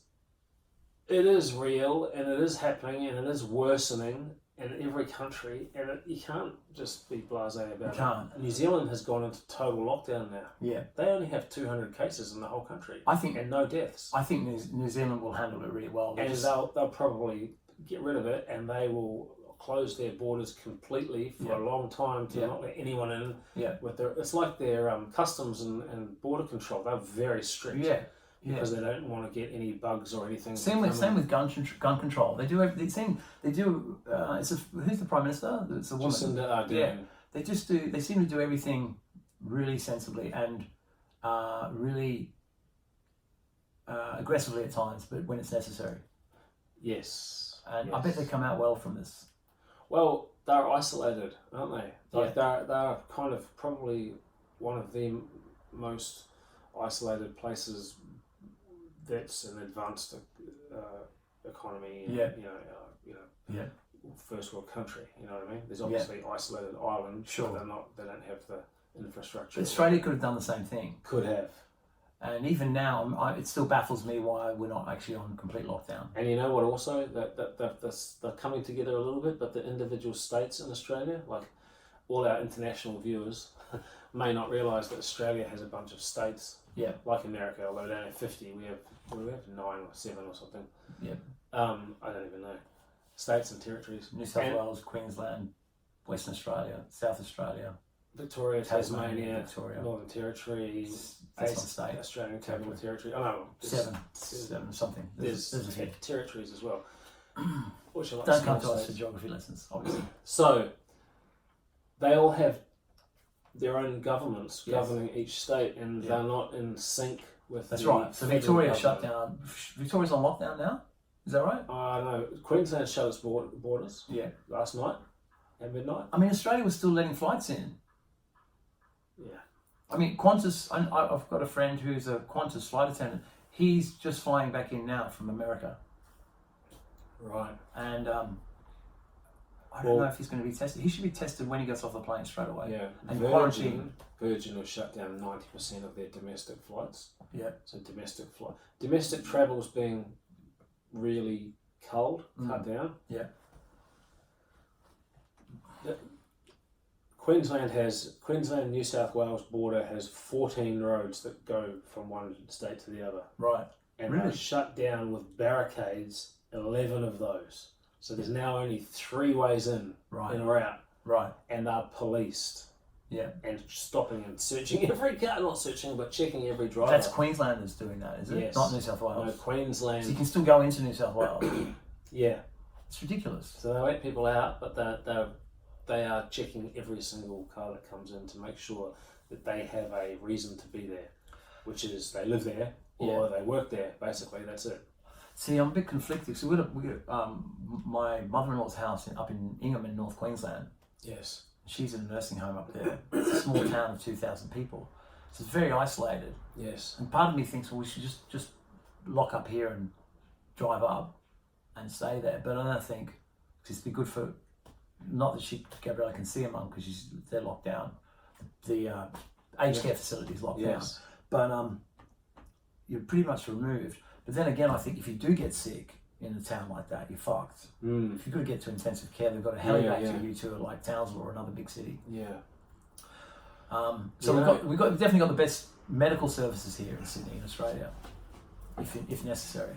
real, and it is happening, and it is worsening in every country, and you can't just be blasé about it. Can't. New Zealand has gone into total lockdown now. Yeah. They only have 200 cases in the whole country. And no deaths. I think New Zealand will handle it really well. They'll probably get rid of it, and they will close their borders completely for a long time to not let anyone in. Yeah. It's like their customs and border control. They're very strict. Yeah. Because they don't want to get any bugs or anything. Same with gun control. They do everything. They do. Who's the Prime Minister? It's a woman. Jacinda Ardern. They just do. They seem to do everything really sensibly and really aggressively at times, but when it's necessary. Yes. And I bet they come out well from this. Well, they're isolated, aren't they? Like they're kind of probably one of the most isolated places that's an advanced economy. First world country. You know what I mean? There's obviously isolated islands. Sure. But they don't have the infrastructure. Australia could have done the same thing. Could have. And even now, it still baffles me why we're not actually on complete lockdown. And you know what also? They're coming together a little bit, but the individual states in Australia, like all our international viewers, may not realise that Australia has a bunch of states. Yeah. Like America, although they don't have 50, we have 9 or 7 or something. Yeah. I don't even know. States and territories. New South Wales, Queensland, Western Australia, South Australia. Victoria, Tasmania, Victoria. Northern Territory, Australian Capital Territory. Oh no, 7 something. There's territories as well. Which are like don't come to us for geography lessons, obviously. So they all have their own governments governing each state, and they're not in sync with. That's right. So Victoria shut down. Victoria's on lockdown now. Is that right? I don't know. Queensland shut its borders. Yeah. Last night at midnight. I mean, Australia was still letting flights in. Yeah. I mean, Qantas, I've got a friend who's a Qantas flight attendant. He's just flying back in now from America. Right. And I don't know if he's going to be tested. He should be tested when he gets off the plane straight away. Yeah. And Virgin has shut down 90% of their domestic flights. Yeah. So domestic travel's being really cold, cut down. Yeah. Queensland New South Wales border has 14 roads that go from one state to the other. Right. And they're shut down with barricades, 11 of those. So there's now only 3 ways in or out. Right. And they're policed. Yeah. And stopping and searching every car, not searching, but checking every driver. That's Queenslanders doing that, is it? Yes. Not New South Wales. No, Queensland. So you can still go into New South Wales. Yeah. It's ridiculous. So they let people out, but they are checking every single car that comes in to make sure that they have a reason to be there, which is they live there or they work there. Basically, that's it. See, I'm a bit conflicted. So we got my mother-in-law's house up in Ingham in North Queensland. Yes. She's in a nursing home up there. It's a small town of 2,000 people. So it's very isolated. Yes. And part of me thinks, well, we should just lock up here and drive up and stay there. But I don't think, because it'd be good for, not that Gabriella can see her mum because they're locked down. The aged care facility is locked down. But you're pretty much removed. But then again, I think if you do get sick in a town like that, you're fucked. If you've got to get to intensive care, they've got to helivac you to like Townsville or another big city. Yeah. So we've definitely got the best medical services here in Sydney, in Australia, if necessary.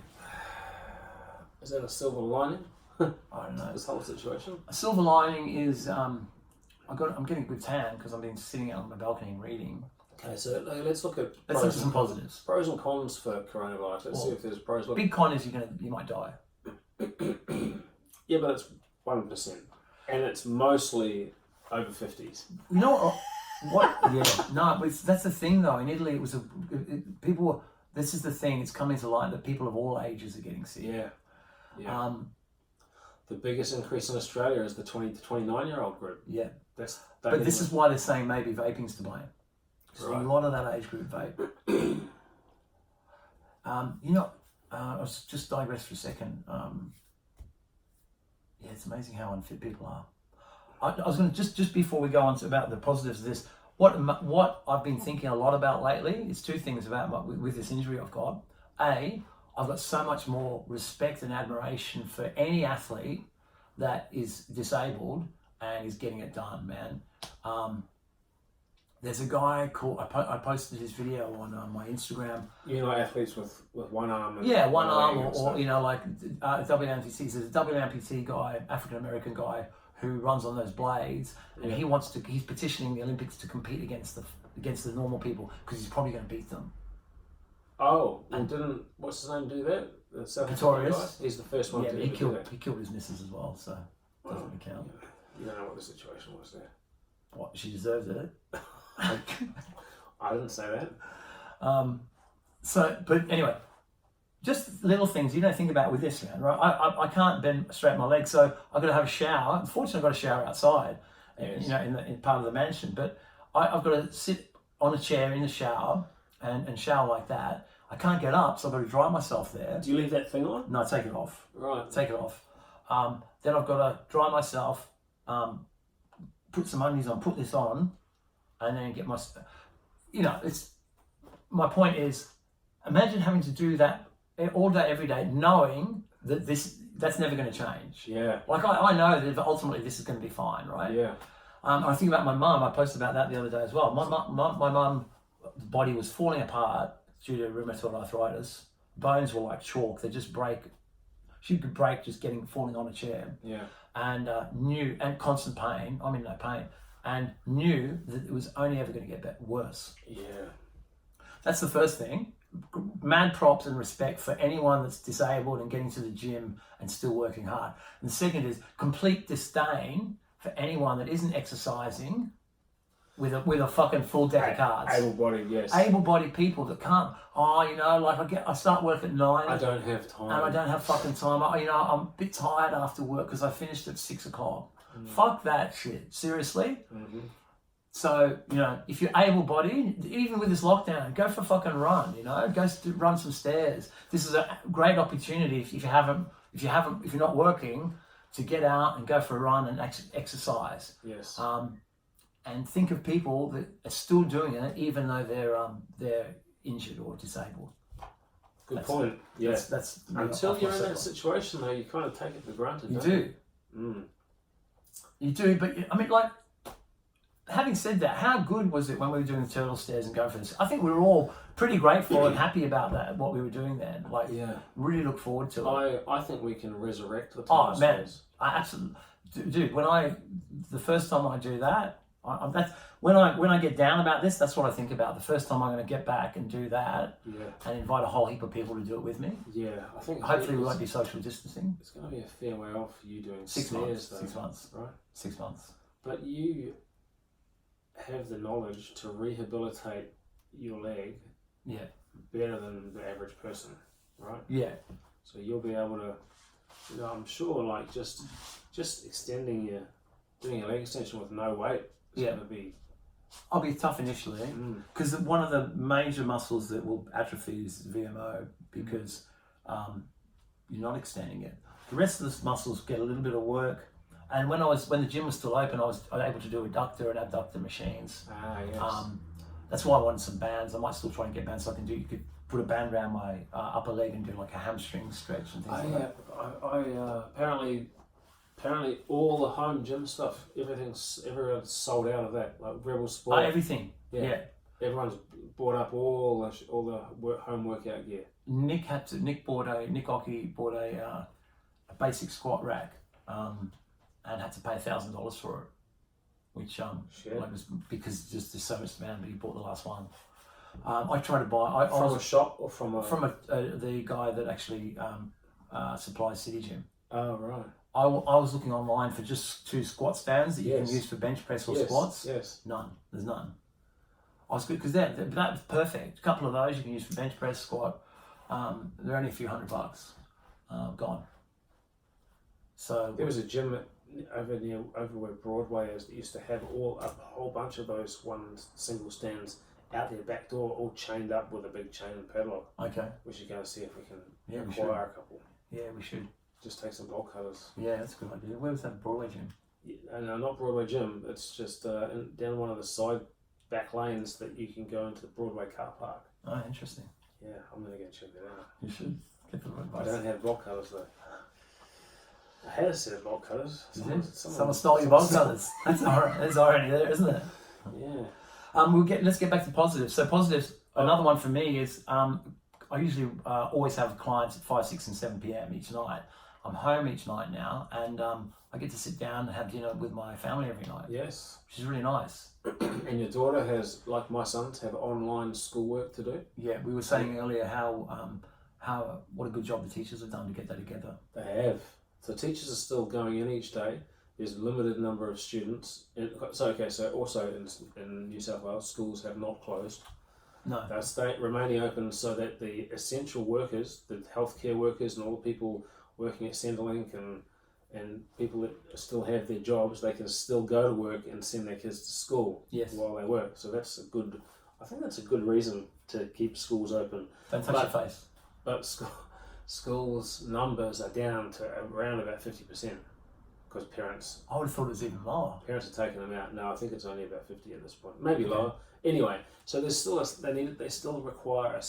Is that a silver lining? I don't know. This whole situation. A silver lining is I'm getting a good tan because I've been sitting out on my balcony and reading. Okay, so let's look at some positives. Pros and cons for coronavirus. Let's see if there's pros. Big con is you might die. Yeah, but it's 1%, and it's mostly over 50s. You know what? Yeah, no, but that's the thing though. In Italy, it was people. This is the thing. It's coming to light that people of all ages are getting sick. Yeah. The biggest increase in Australia is the 20 to 29-year-old group. Yeah. But this is why they're saying maybe vaping's to blame. So a lot of that age group vape. I was just digress for a second. It's amazing how unfit people are. I was going to just before we go on to about the positives of this. What I've been thinking a lot about lately is 2 things about with this injury I've got. A, I've got so much more respect and admiration for any athlete that is disabled and is getting it done, man. There's a guy called, I posted his video on my Instagram. You know, athletes with one arm. And one arm or like double amputees. There's a double amputee guy, African American guy, who runs on those blades, and he's petitioning the Olympics to compete against the normal people because he's probably going to beat them. Oh, and didn't what's his name do that? The Pretorius. He's the first one. Yeah, but he killed his missus as well, so doesn't really count. You don't know what the situation was there. What, she deserved it? I didn't say that. But anyway, just little things you don't think about with this, man, right? I can't bend straight my legs, so I've got to have a shower. Unfortunately, I've got a shower outside, in part of the mansion, but I've got to sit on a chair in the shower and shower like that. I can't get up, so I've got to dry myself there. Do you leave that thing on? No, take it off. Right. Take it off. Then I've got to dry myself, put some undies on, put this on, and then get my... my point is, imagine having to do that all day, every day, knowing that that's never going to change. Yeah. Like, I know that ultimately this is going to be fine, right? Yeah. I think about my mum. I posted about that the other day as well. My mum's body was falling apart due to rheumatoid arthritis. Bones were like chalk. They just break. She could break just falling on a chair. Yeah. And and constant pain. I'm in no pain. And knew that it was only ever going to get worse. Yeah. That's the first thing. Mad props and respect for anyone that's disabled and getting to the gym and still working hard. And the second is complete disdain for anyone that isn't exercising with a fucking full deck of cards. Able-bodied, yes. Able-bodied people that can't. I start work at 9. I don't have time. And I don't have fucking time. I'm a bit tired after work because I finished at 6 o'clock. Fuck that shit. Seriously. Mm-hmm. So, if you're able-bodied, even with this lockdown, go for a fucking run, go run some stairs. This is a great opportunity if you haven't if you're not working, to get out and go for a run and exercise. Yes. And think of people that are still doing it even though they're injured or disabled. Good point. Yeah. That's until you're in that situation though, you kind of take it for granted. You do. You do, but I mean, like, having said that, how good was it when we were doing the turtle stairs and going for this? I think we were all pretty grateful and happy about that, what we were doing then. Like, really look forward to it. I think we can resurrect the turtle stairs. Man, I absolutely, dude. The first time I do that, that's when I get down about this. That's what I think about. The first time I'm going to get back and do that, and invite a whole heap of people to do it with me. Yeah, I think hopefully we won't be social distancing. It's going to be a fair way off for you doing 6 months. Though, 6 months, right? 6 months. But you have the knowledge to rehabilitate your leg. Yeah. Better than the average person, right? Yeah. So you'll be able to, I'm sure, like just extending doing a leg extension with no weight is going to be. I'll be tough initially because one of the major muscles that will atrophy is VMO because you're not extending it. The rest of the muscles get a little bit of work. And when the gym was still open, I was able to do adductor and abductor machines. Yes. That's why I wanted some bands. I might still try and get bands so I can do. You could put a band around my upper leg and do like a hamstring stretch and things like that. Apparently all the home gym stuff, everyone's sold out of that. Like Rebel Sport. Everything. Yeah. Everyone's bought up all the home workout gear. Nick Ockey bought a basic squat rack, and had to pay $1,000 for it. Which was because just there's so much demand, but he bought the last one. I tried to buy from a shop or from the guy that actually supplies City Gym. Oh right. I was looking online for just 2 squat stands that you can use for bench press or squats. Yes. None. There's none. I was good because that was perfect. A couple of those you can use for bench press, squat. They're only a few $100. Gone. So there was a gym over where Broadway is that used to have a whole bunch of those single stands out their back door, all chained up with a big chain and padlock. Okay. We should go see if we can acquire a couple. Yeah, we should. Just take some block cutters. Yeah, that's a good idea. Where was that Broadway gym? Yeah, no, not Broadway gym. It's just down one of the side back lanes that you can go into the Broadway car park. Oh, interesting. Yeah, I'm going to go check that out. You should. Get the advice. I don't have block cutters though. I had a set of block cutters. Someone stole your block cutters. That's already there, isn't it? Yeah. Let's get back to positives. So positives. Another one for me is I usually always have clients at 5, 6, and 7 p.m. each night. I'm home each night now, and I get to sit down and have dinner with my family every night. Yes. Which is really nice. And your daughter has, like my sons, have online schoolwork to do? Yeah, we were saying earlier what a good job the teachers have done to get that together. They have. So teachers are still going in each day. There's a limited number of students. So also in New South Wales, schools have not closed. No. They're remaining open so that the essential workers, the healthcare workers and all the people working at Centrelink and people that still have their jobs, they can still go to work and send their kids to school while they work. So I think that's a good reason to keep schools open. Don't touch your face. But schools numbers are down to around about 50% because parents. I would have thought it was even lower. Parents are taking them out. No, I think it's only about 50 at this point, maybe lower. Anyway, so there's still they still require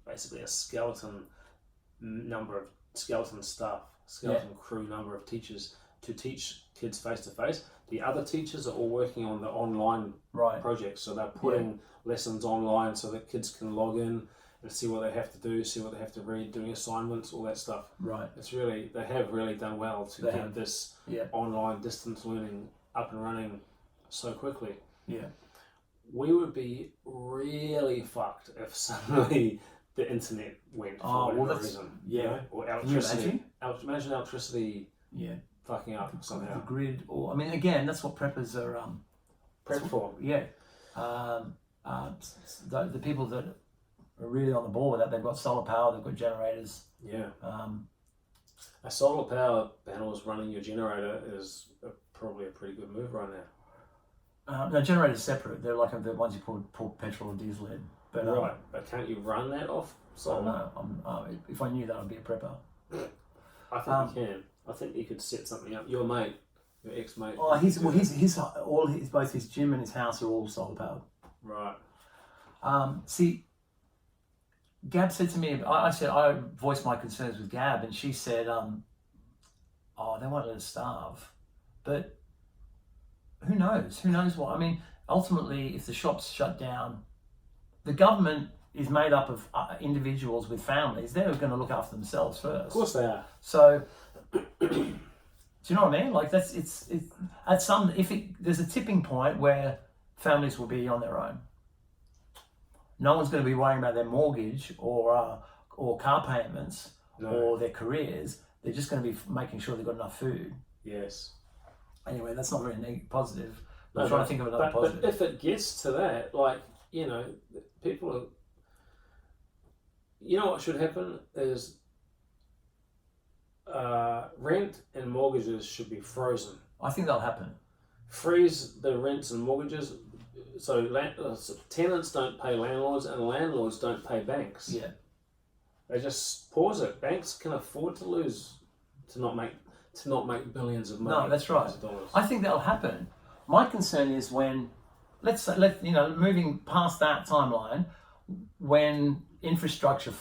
basically a skeleton staff, crew number of teachers to teach kids face to face. The other teachers are all working on the online projects, so they're putting lessons online so that kids can log in and see what they have to do, see what they have to read, doing assignments, all that stuff. Right. They have really done well to get this online distance learning up and running so quickly. Yeah. We would be really fucked if suddenly the internet went for whatever reason. Yeah. You know? Or electricity. Imagine electricity fucking up somehow. The grid, or again, that's what preppers are prepped for. Yeah. The people that are really on the ball with that, they've got solar power, they've got generators. Yeah. A solar power panels running your generator is probably a pretty good move right now. No, generators separate. They're like the ones you pour petrol or diesel in. But, but can't you run that off solar? No, if I knew that, I'd be a prepper. I think you can. I think you could set something up. Your mate, your ex-mate. Oh, both his gym and his house are all solar powered. Right. See, Gab said to me, I voiced my concerns with Gab, and she said, they won't let us starve. But who knows? Who knows what? I mean, ultimately, if the shops shut down, the government is made up of individuals with families. They're going to look after themselves first. Of course they are. So, do you know what I mean? Like there's a tipping point where families will be on their own. No one's going to be worrying about their mortgage or car payments or their careers. They're just going to be making sure they've got enough food. Yes. Anyway, that's not very positive. I'm trying to think of another positive. But if it gets to that, like, people are... what should happen is rent and mortgages should be frozen. I think that'll happen. Freeze the rents and mortgages, so tenants don't pay landlords and landlords don't pay banks. Yeah. They just pause it. Banks can afford to not make billions of money. No, that's right. I think that'll happen. My concern is when, moving past that timeline, when infrastructure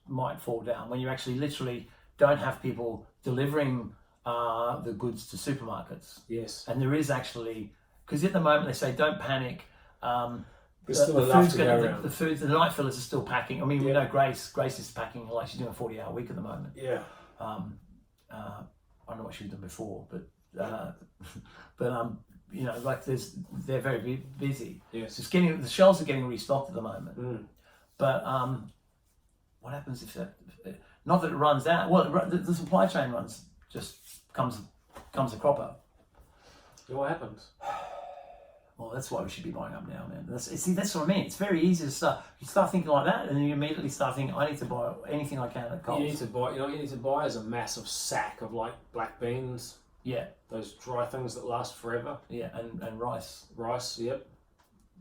might fall down, when you actually literally don't have people delivering the goods to supermarkets. Yes. And there is actually, because at the moment they say don't panic. There's still enough to go around. The night fillers are still packing. I mean, we know Grace is packing, like she's doing a 40-hour week at the moment. Yeah. I don't know what she's done before, but they're very busy. Yes. It's the shelves are getting restocked at the moment. Mm. But what happens if not that it runs out? Well, the supply chain comes a cropper. What happens? Well, that's why we should be buying up now, man. That's what I mean. It's very easy to start. You start thinking like that, and then you immediately start thinking, I need to buy anything I can at Coles. You need to buy. What you need to buy is a massive sack of like black beans. Yeah. Those dry things that last forever. Yeah, and rice. Rice. Yep.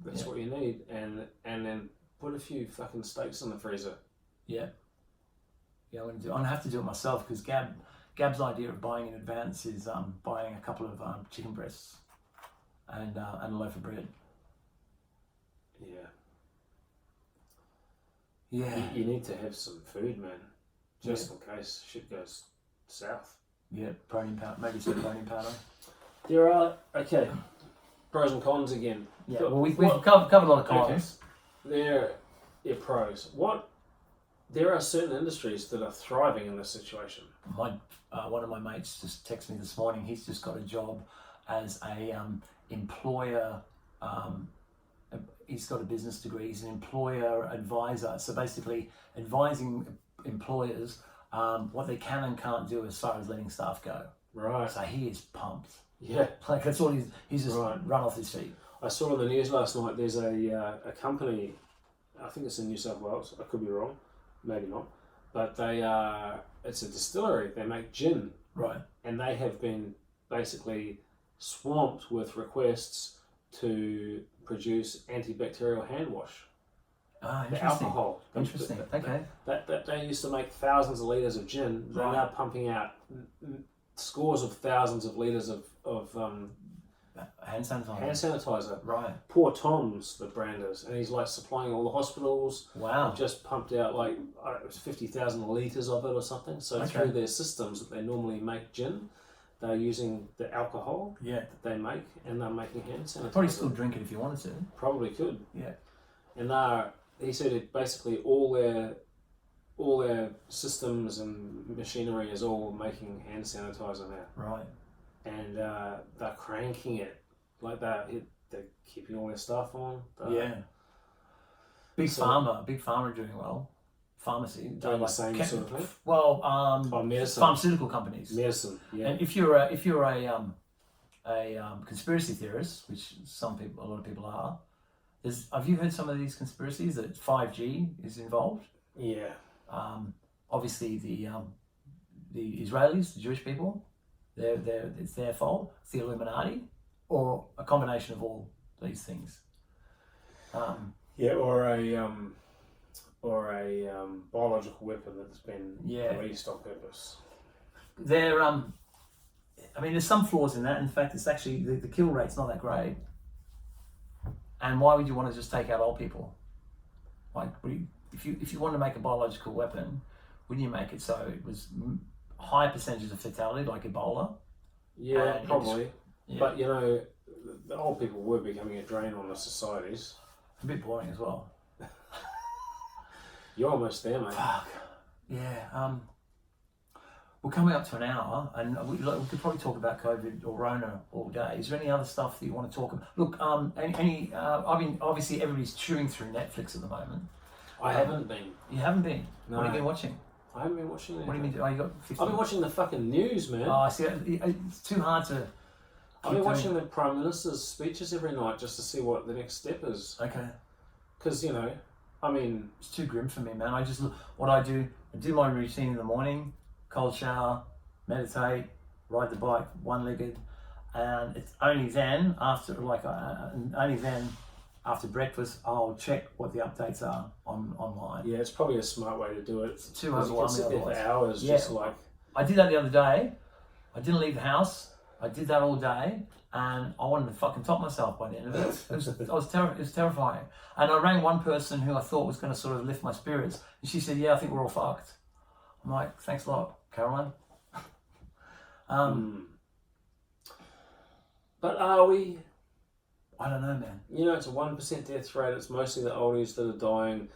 That's what you need, and then put a few fucking steaks in the freezer. Yeah. Yeah, I'm gonna have to do it myself because Gab's idea of buying in advance is buying a couple of chicken breasts and a loaf of bread. Yeah. Yeah. You need to have some food, man, just in case shit goes south. Yeah, protein powder, maybe some protein powder. There are pros and cons again. Yeah, well we've covered a lot of cons. Okay. There are pros. There are certain industries that are thriving in this situation. One of my mates just texted me this morning. He's just got a job as a employer. He's got a business degree. He's an employer advisor. So basically, advising employers what they can and can't do as far as letting staff go. Right. So he is pumped. Yeah. Like that's all he's just run off his feet. I saw on the news last night. There's a company. I think it's in New South Wales. I could be wrong. Maybe not, but it's a distillery. They make gin, right? And they have been basically swamped with requests to produce antibacterial hand wash. Interesting. The alcohol. Interesting. Okay. That they used to make thousands of liters of gin. They're now pumping out scores of thousands of liters of hand sanitizer. Hand sanitizer. Right. Poor Tom's, the brand is, and he's like supplying all the hospitals. Wow. They've just pumped out like it was 50,000 litres of it or something. So through their systems that they normally make gin, they're using the alcohol that they make, and they're making hand sanitizer. Probably still drink it if you wanted to. Probably could. Yeah. And he said it basically all their systems and machinery is all making hand sanitizer now. Right. And they're cranking it, like they're keeping all their stuff on. Big pharma doing well. Pharmacy doing the same sort of thing. Well, medicine. Pharmaceutical companies. Medicine, yeah. And if you're a conspiracy theorist, which a lot of people are, have you heard some of these conspiracies that 5G is involved? Yeah. Obviously the Israelis, the Jewish people. It's their fault. It's the Illuminati, or a combination of all these things. Or a biological weapon that's been released on purpose. they're I mean, there's some flaws in that. In fact, it's actually the kill rate's not that great. And why would you want to just take out old people? Like, if you want to make a biological weapon, wouldn't you make it so it was high percentages of fatality, like Ebola? Yeah, probably. But you know, the old people were becoming a drain on the societies. A bit boring as well. You're almost there, mate. Fuck. Yeah. We're coming up to an hour, and we could probably talk about COVID or Rona all day. Is there any other stuff that you want to talk about? Look, I mean, obviously everybody's chewing through Netflix at the moment. I haven't been. You haven't been? No. What have you been watching? I haven't been watching anything. What have you been doing? Oh, you got 15. I've been watching the fucking news, man. Oh, I see. It's too hard to... I've been watching the Prime Minister's speeches every night just to see what the next step is. Okay. Because, you know, I mean... It's too grim for me, man. I do my routine in the morning, cold shower, meditate, ride the bike one-legged, and it's only then, after breakfast, I'll check what the updates are online. Yeah, it's probably a smart way to do it. It's too overwhelming. You can sit there for hours, just like... I did that the other day. I didn't leave the house. I did that all day, and I wanted to fucking top myself by the end of it. It was terrifying. And I rang one person who I thought was going to sort of lift my spirits, and she said, "Yeah, I think we're all fucked." I'm like, "Thanks a lot, Caroline." But are we? I don't know, man. You know, it's a 1% death rate. It's mostly the oldies that are dying.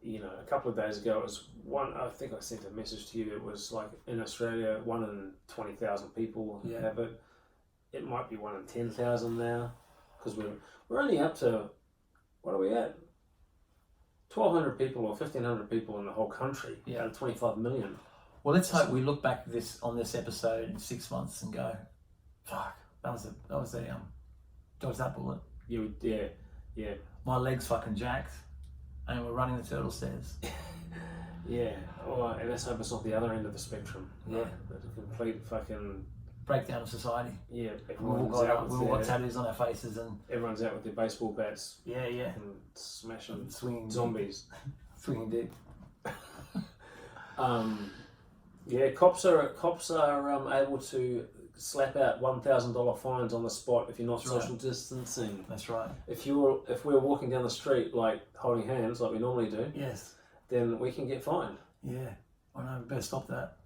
You know, a couple of days ago, it was one. I think I sent a message to you. It was like in Australia, 1 in 20,000 people have it. It might be 1 in 10,000 now, because we're only up to, what are we at? 1,200 people or 1,500 people in the whole country out of 25 million. Well, let's hope we look back on this episode in 6 months and go, "Fuck, that was that bullet." Yeah. My leg's fucking jacked, and we're running the turtle stairs. Yeah. Oh, and let's hope it's not the other end of the spectrum. Yeah. The complete fucking breakdown of society. Yeah. We've all got tattoos on our faces, and everyone's out with their baseball bats. Yeah. And smashing and swinging zombies. Swinging dick. Yeah, cops are able to slap out $1,000 fines on the spot if you're not social distancing. That's right. If we're walking down the street like holding hands like we normally do, yes, then we can get fined. Yeah, I know. We better stop that.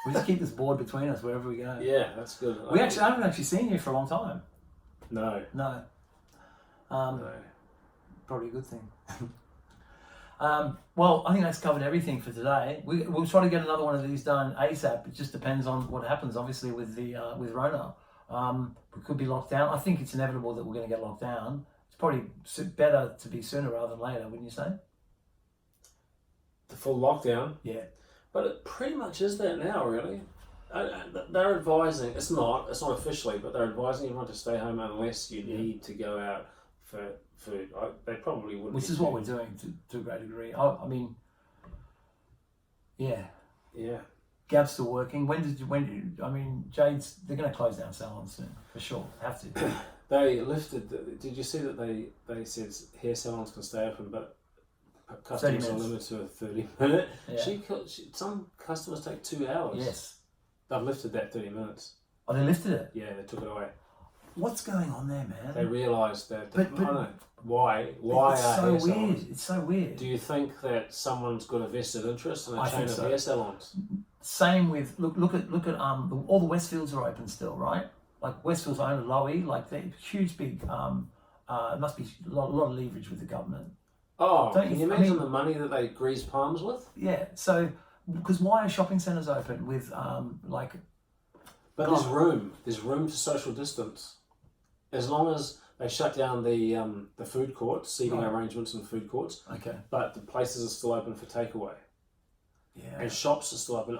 We just keep this board between us wherever we go. Yeah, that's good. I haven't actually seen you for a long time. No. No. No. Probably a good thing. Well, I think that's covered everything for today. We'll try to get another one of these done ASAP. It just depends on what happens, obviously, with with Rona. We could be locked down. I think it's inevitable that we're going to get locked down. It's probably better to be sooner rather than later, wouldn't you say? The full lockdown? Yeah. But it pretty much is that now, really. They're advising, it's not officially, but they're advising everyone to stay home unless you need to go out for food. They probably wouldn't. Which is what we're doing to a great degree. I mean, yeah. Yeah. Gab's still working. I mean, Jade's, they're going to close down salons soon, for sure. Have to. They lifted, did you see that they said hair salons can stay open, but customers are limited to a 30-minute? Yeah. Some customers take 2 hours. Yes. They've lifted that 30 minutes. Oh, they lifted it? Yeah, they took it away. What's going on there, man? They realised that. But I don't know. Why it's are so hair weird. salons? It's so weird. Do you think that someone's got a vested interest in a chain of hair salons? Same with look at all the Westfields are open still, right? Like Westfield's owned Lowy, like they're huge, big. It must be a lot of leverage with the government. Oh, can you imagine the money that they grease palms with? Yeah. So, because why are shopping centres open with like? But there's room to social distance, as long as they shut down the food courts, seating arrangements in food courts. Okay. But the places are still open for takeaway. Yeah. And shops are still open.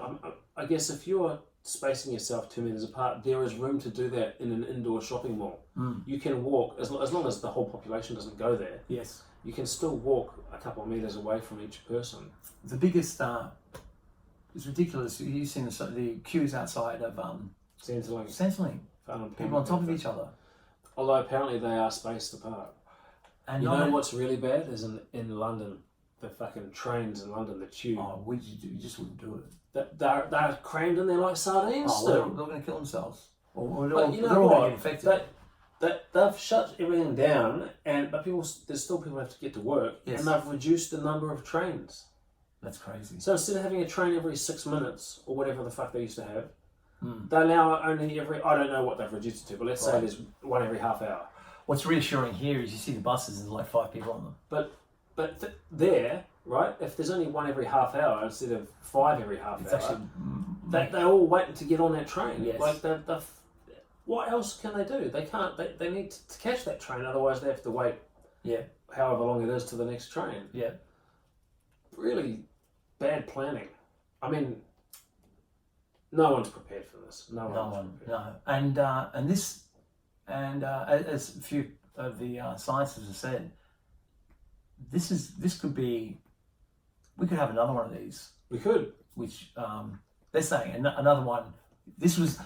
I guess if you're spacing yourself 2 meters apart, there is room to do that in an indoor shopping mall. Mm. You can walk, as long as the whole population doesn't go there. Yes. You can still walk a couple of meters away from each person. The biggest, it's ridiculous. You've seen the queues outside of Centrelink. People on top of each other. Although apparently they are spaced apart. And you know what's really bad is in London. the fucking trains in London, the tube. Oh, what did you do? You just wouldn't do it. They're crammed in there like sardines. Oh, still. they're going to kill themselves. Or But you know they're all what? going to get infected. They've shut everything down, but there's still people who have to get to work, Yes. and they've reduced the number of trains. That's crazy. So instead of having a train every 6 minutes or whatever the fuck they used to have, they now only I don't know what they've reduced it to, but let's say there's one every half hour. What's reassuring here is you see the buses and there's like 5 people on them. But there, right? If there's only one every half hour instead of 5 every half hour, Actually, they're all waiting to get on that train. Yes. Like what else can they do? They can't. They need to catch that train. Otherwise, they have to wait. Yeah. However long it is to the next train. Yeah. Really bad planning. I mean, no one's prepared for this. No one. No. And as a few of the scientists have said, this could be. We could have another one of these. We could. Which they're saying another one. This was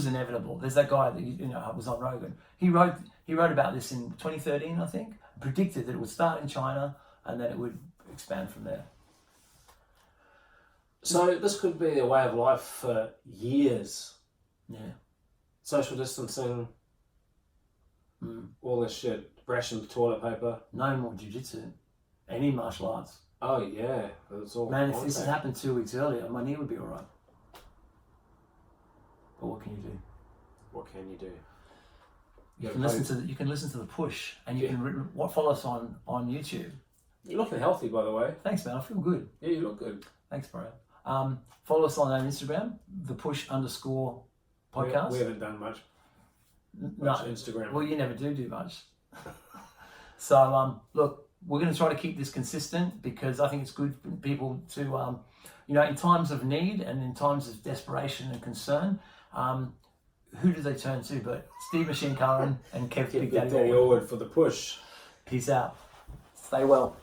inevitable. There's that guy that was on Rogan. He wrote about this in 2013, I think. Predicted that it would start in China and then it would expand from there. So this could be a way of life for years. Yeah. Social distancing. All this shit. Rationed toilet paper. No more jiu-jitsu. Any martial arts. Oh yeah, it's all. Man, if this had happened 2 weeks earlier, my knee would be all right. But what can you do? What can you do? You can listen to the push, and you can follow us on YouTube. You're looking healthy, by the way. Thanks, man. I feel good. Yeah, you look good. Thanks, bro. Follow us on Instagram, _podcast. We haven't done much Instagram. Well, you never do much. So look, we're going to try to keep this consistent because I think it's good for people to, in times of need and in times of desperation and concern, who do they turn to but Steve Machine Curran and Kev Big Daddy Orwood for the push. Peace out. Stay well.